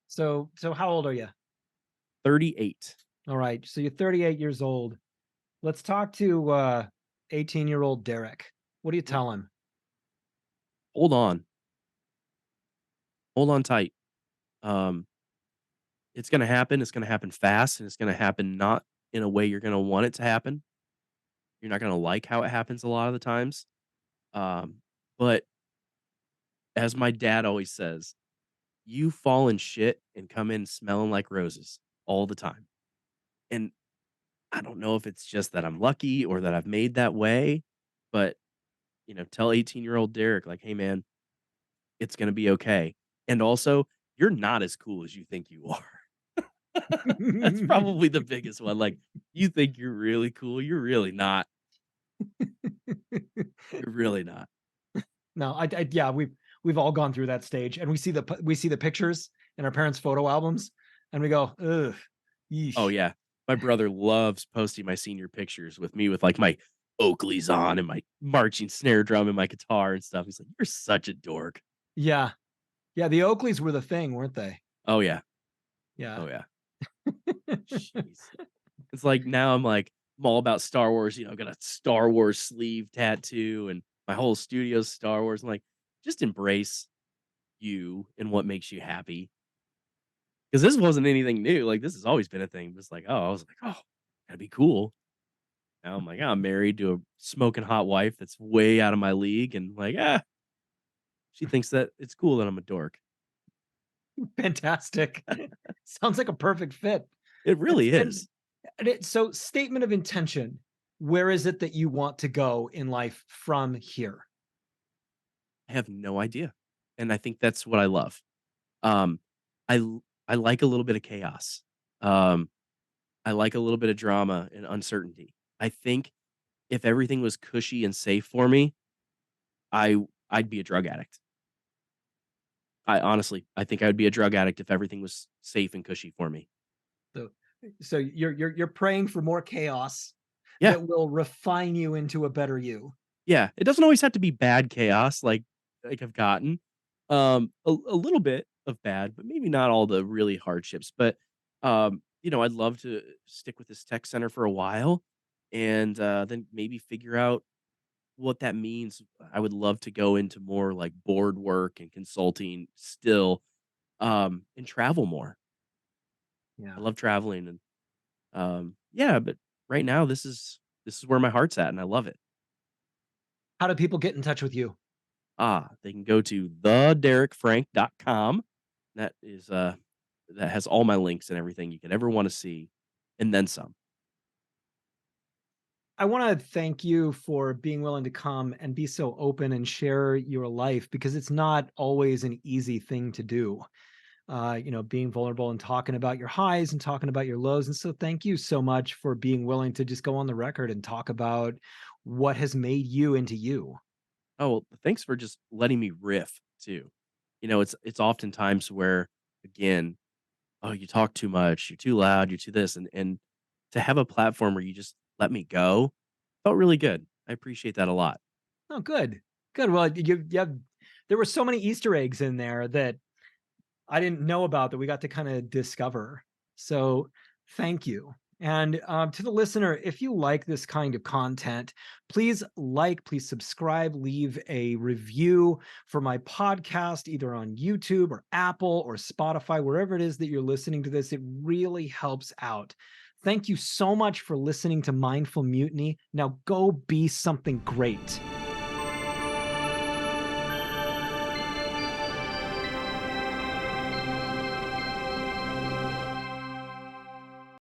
So how old are you? 38. All right. So you're 38 years old. Let's talk to 18-year-old Derek. What do you Mm. tell him? Hold on. Hold on tight. Um, it's gonna happen. It's gonna happen fast, and it's gonna happen not in a way you're gonna want it to happen. You're not gonna like how it happens a lot of the times. Um, but as my dad always says, you fall in shit and come in smelling like roses all the time. And I don't know if it's just that I'm lucky or that I've made that way, but tell 18-year-old Derek, like, hey man, It's gonna be okay. And also, you're not as cool as you think you are. That's probably the biggest one. Like, you think you're really cool, you're really not. You're really not. No, yeah, we've all gone through that stage, and we see the pictures in our parents' photo albums, and we go, ugh, Oh, yeesh. yeah. My brother loves posting my senior pictures with me with, like, my Oakleys on and my marching snare drum and my guitar and stuff. He's like, "You're such a dork." Yeah, yeah, the Oakleys were the thing, weren't they? Oh, yeah. Yeah. Oh, yeah. Jeez. It's like now I'm all about Star Wars, I've got a Star Wars sleeve tattoo and my whole studio's Star Wars. I'm like, just embrace you and what makes you happy. Because this wasn't anything new. Like this has always been a thing. Just like, oh, I was like, oh, that'd be cool. Now I'm like, oh, I'm married to a smoking hot wife that's way out of my league, and like, she thinks that it's cool that I'm a dork. Fantastic. Sounds like a perfect fit. It really And is. so statement of intention, where is it that you want to go in life from here? I have no idea, and I think that's what I love. Um, I like a little bit of chaos. Um, I like a little bit of drama and uncertainty. I think if everything was cushy and safe for me, I'd be a drug addict. I think I would be a drug addict if everything was safe and cushy for me. So so you're praying for more chaos Yeah, that will refine you into a better you. yeah. It doesn't always have to be bad chaos like I've gotten. A little bit of bad, but maybe not all the really hardships. But I'd love to stick with this tech center for a while and then maybe figure out what that means. I would love to go into more like board work and consulting still, and travel more. I Yeah. love traveling and yeah, but right now this is where my heart's at and I love it. How do people get in touch with you? They can go to thederekfrank.com. That is that has all my links and everything you could ever want to see and then some. I want to thank you for being willing to come and be so open and share your life because it's not always an easy thing to do. Being vulnerable and talking about your highs and talking about your lows. And so thank you so much for being willing to just go on the record and talk about what has made you into you. Oh, well, thanks for just letting me riff too. It's oftentimes where again, oh, you talk too much, you're too loud, you're too this and to have a platform where you just let me go felt really good. I appreciate that a lot. Oh, good. Good. Well, there were so many Easter eggs in there that I didn't know about that we got to kind of discover. So thank you. And to the listener, if you like this kind of content, please subscribe, leave a review for my podcast, either on YouTube or Apple or Spotify, wherever it is that you're listening to this. It really helps out. Thank you so much for listening to Mindful Mutiny. Now go be something great.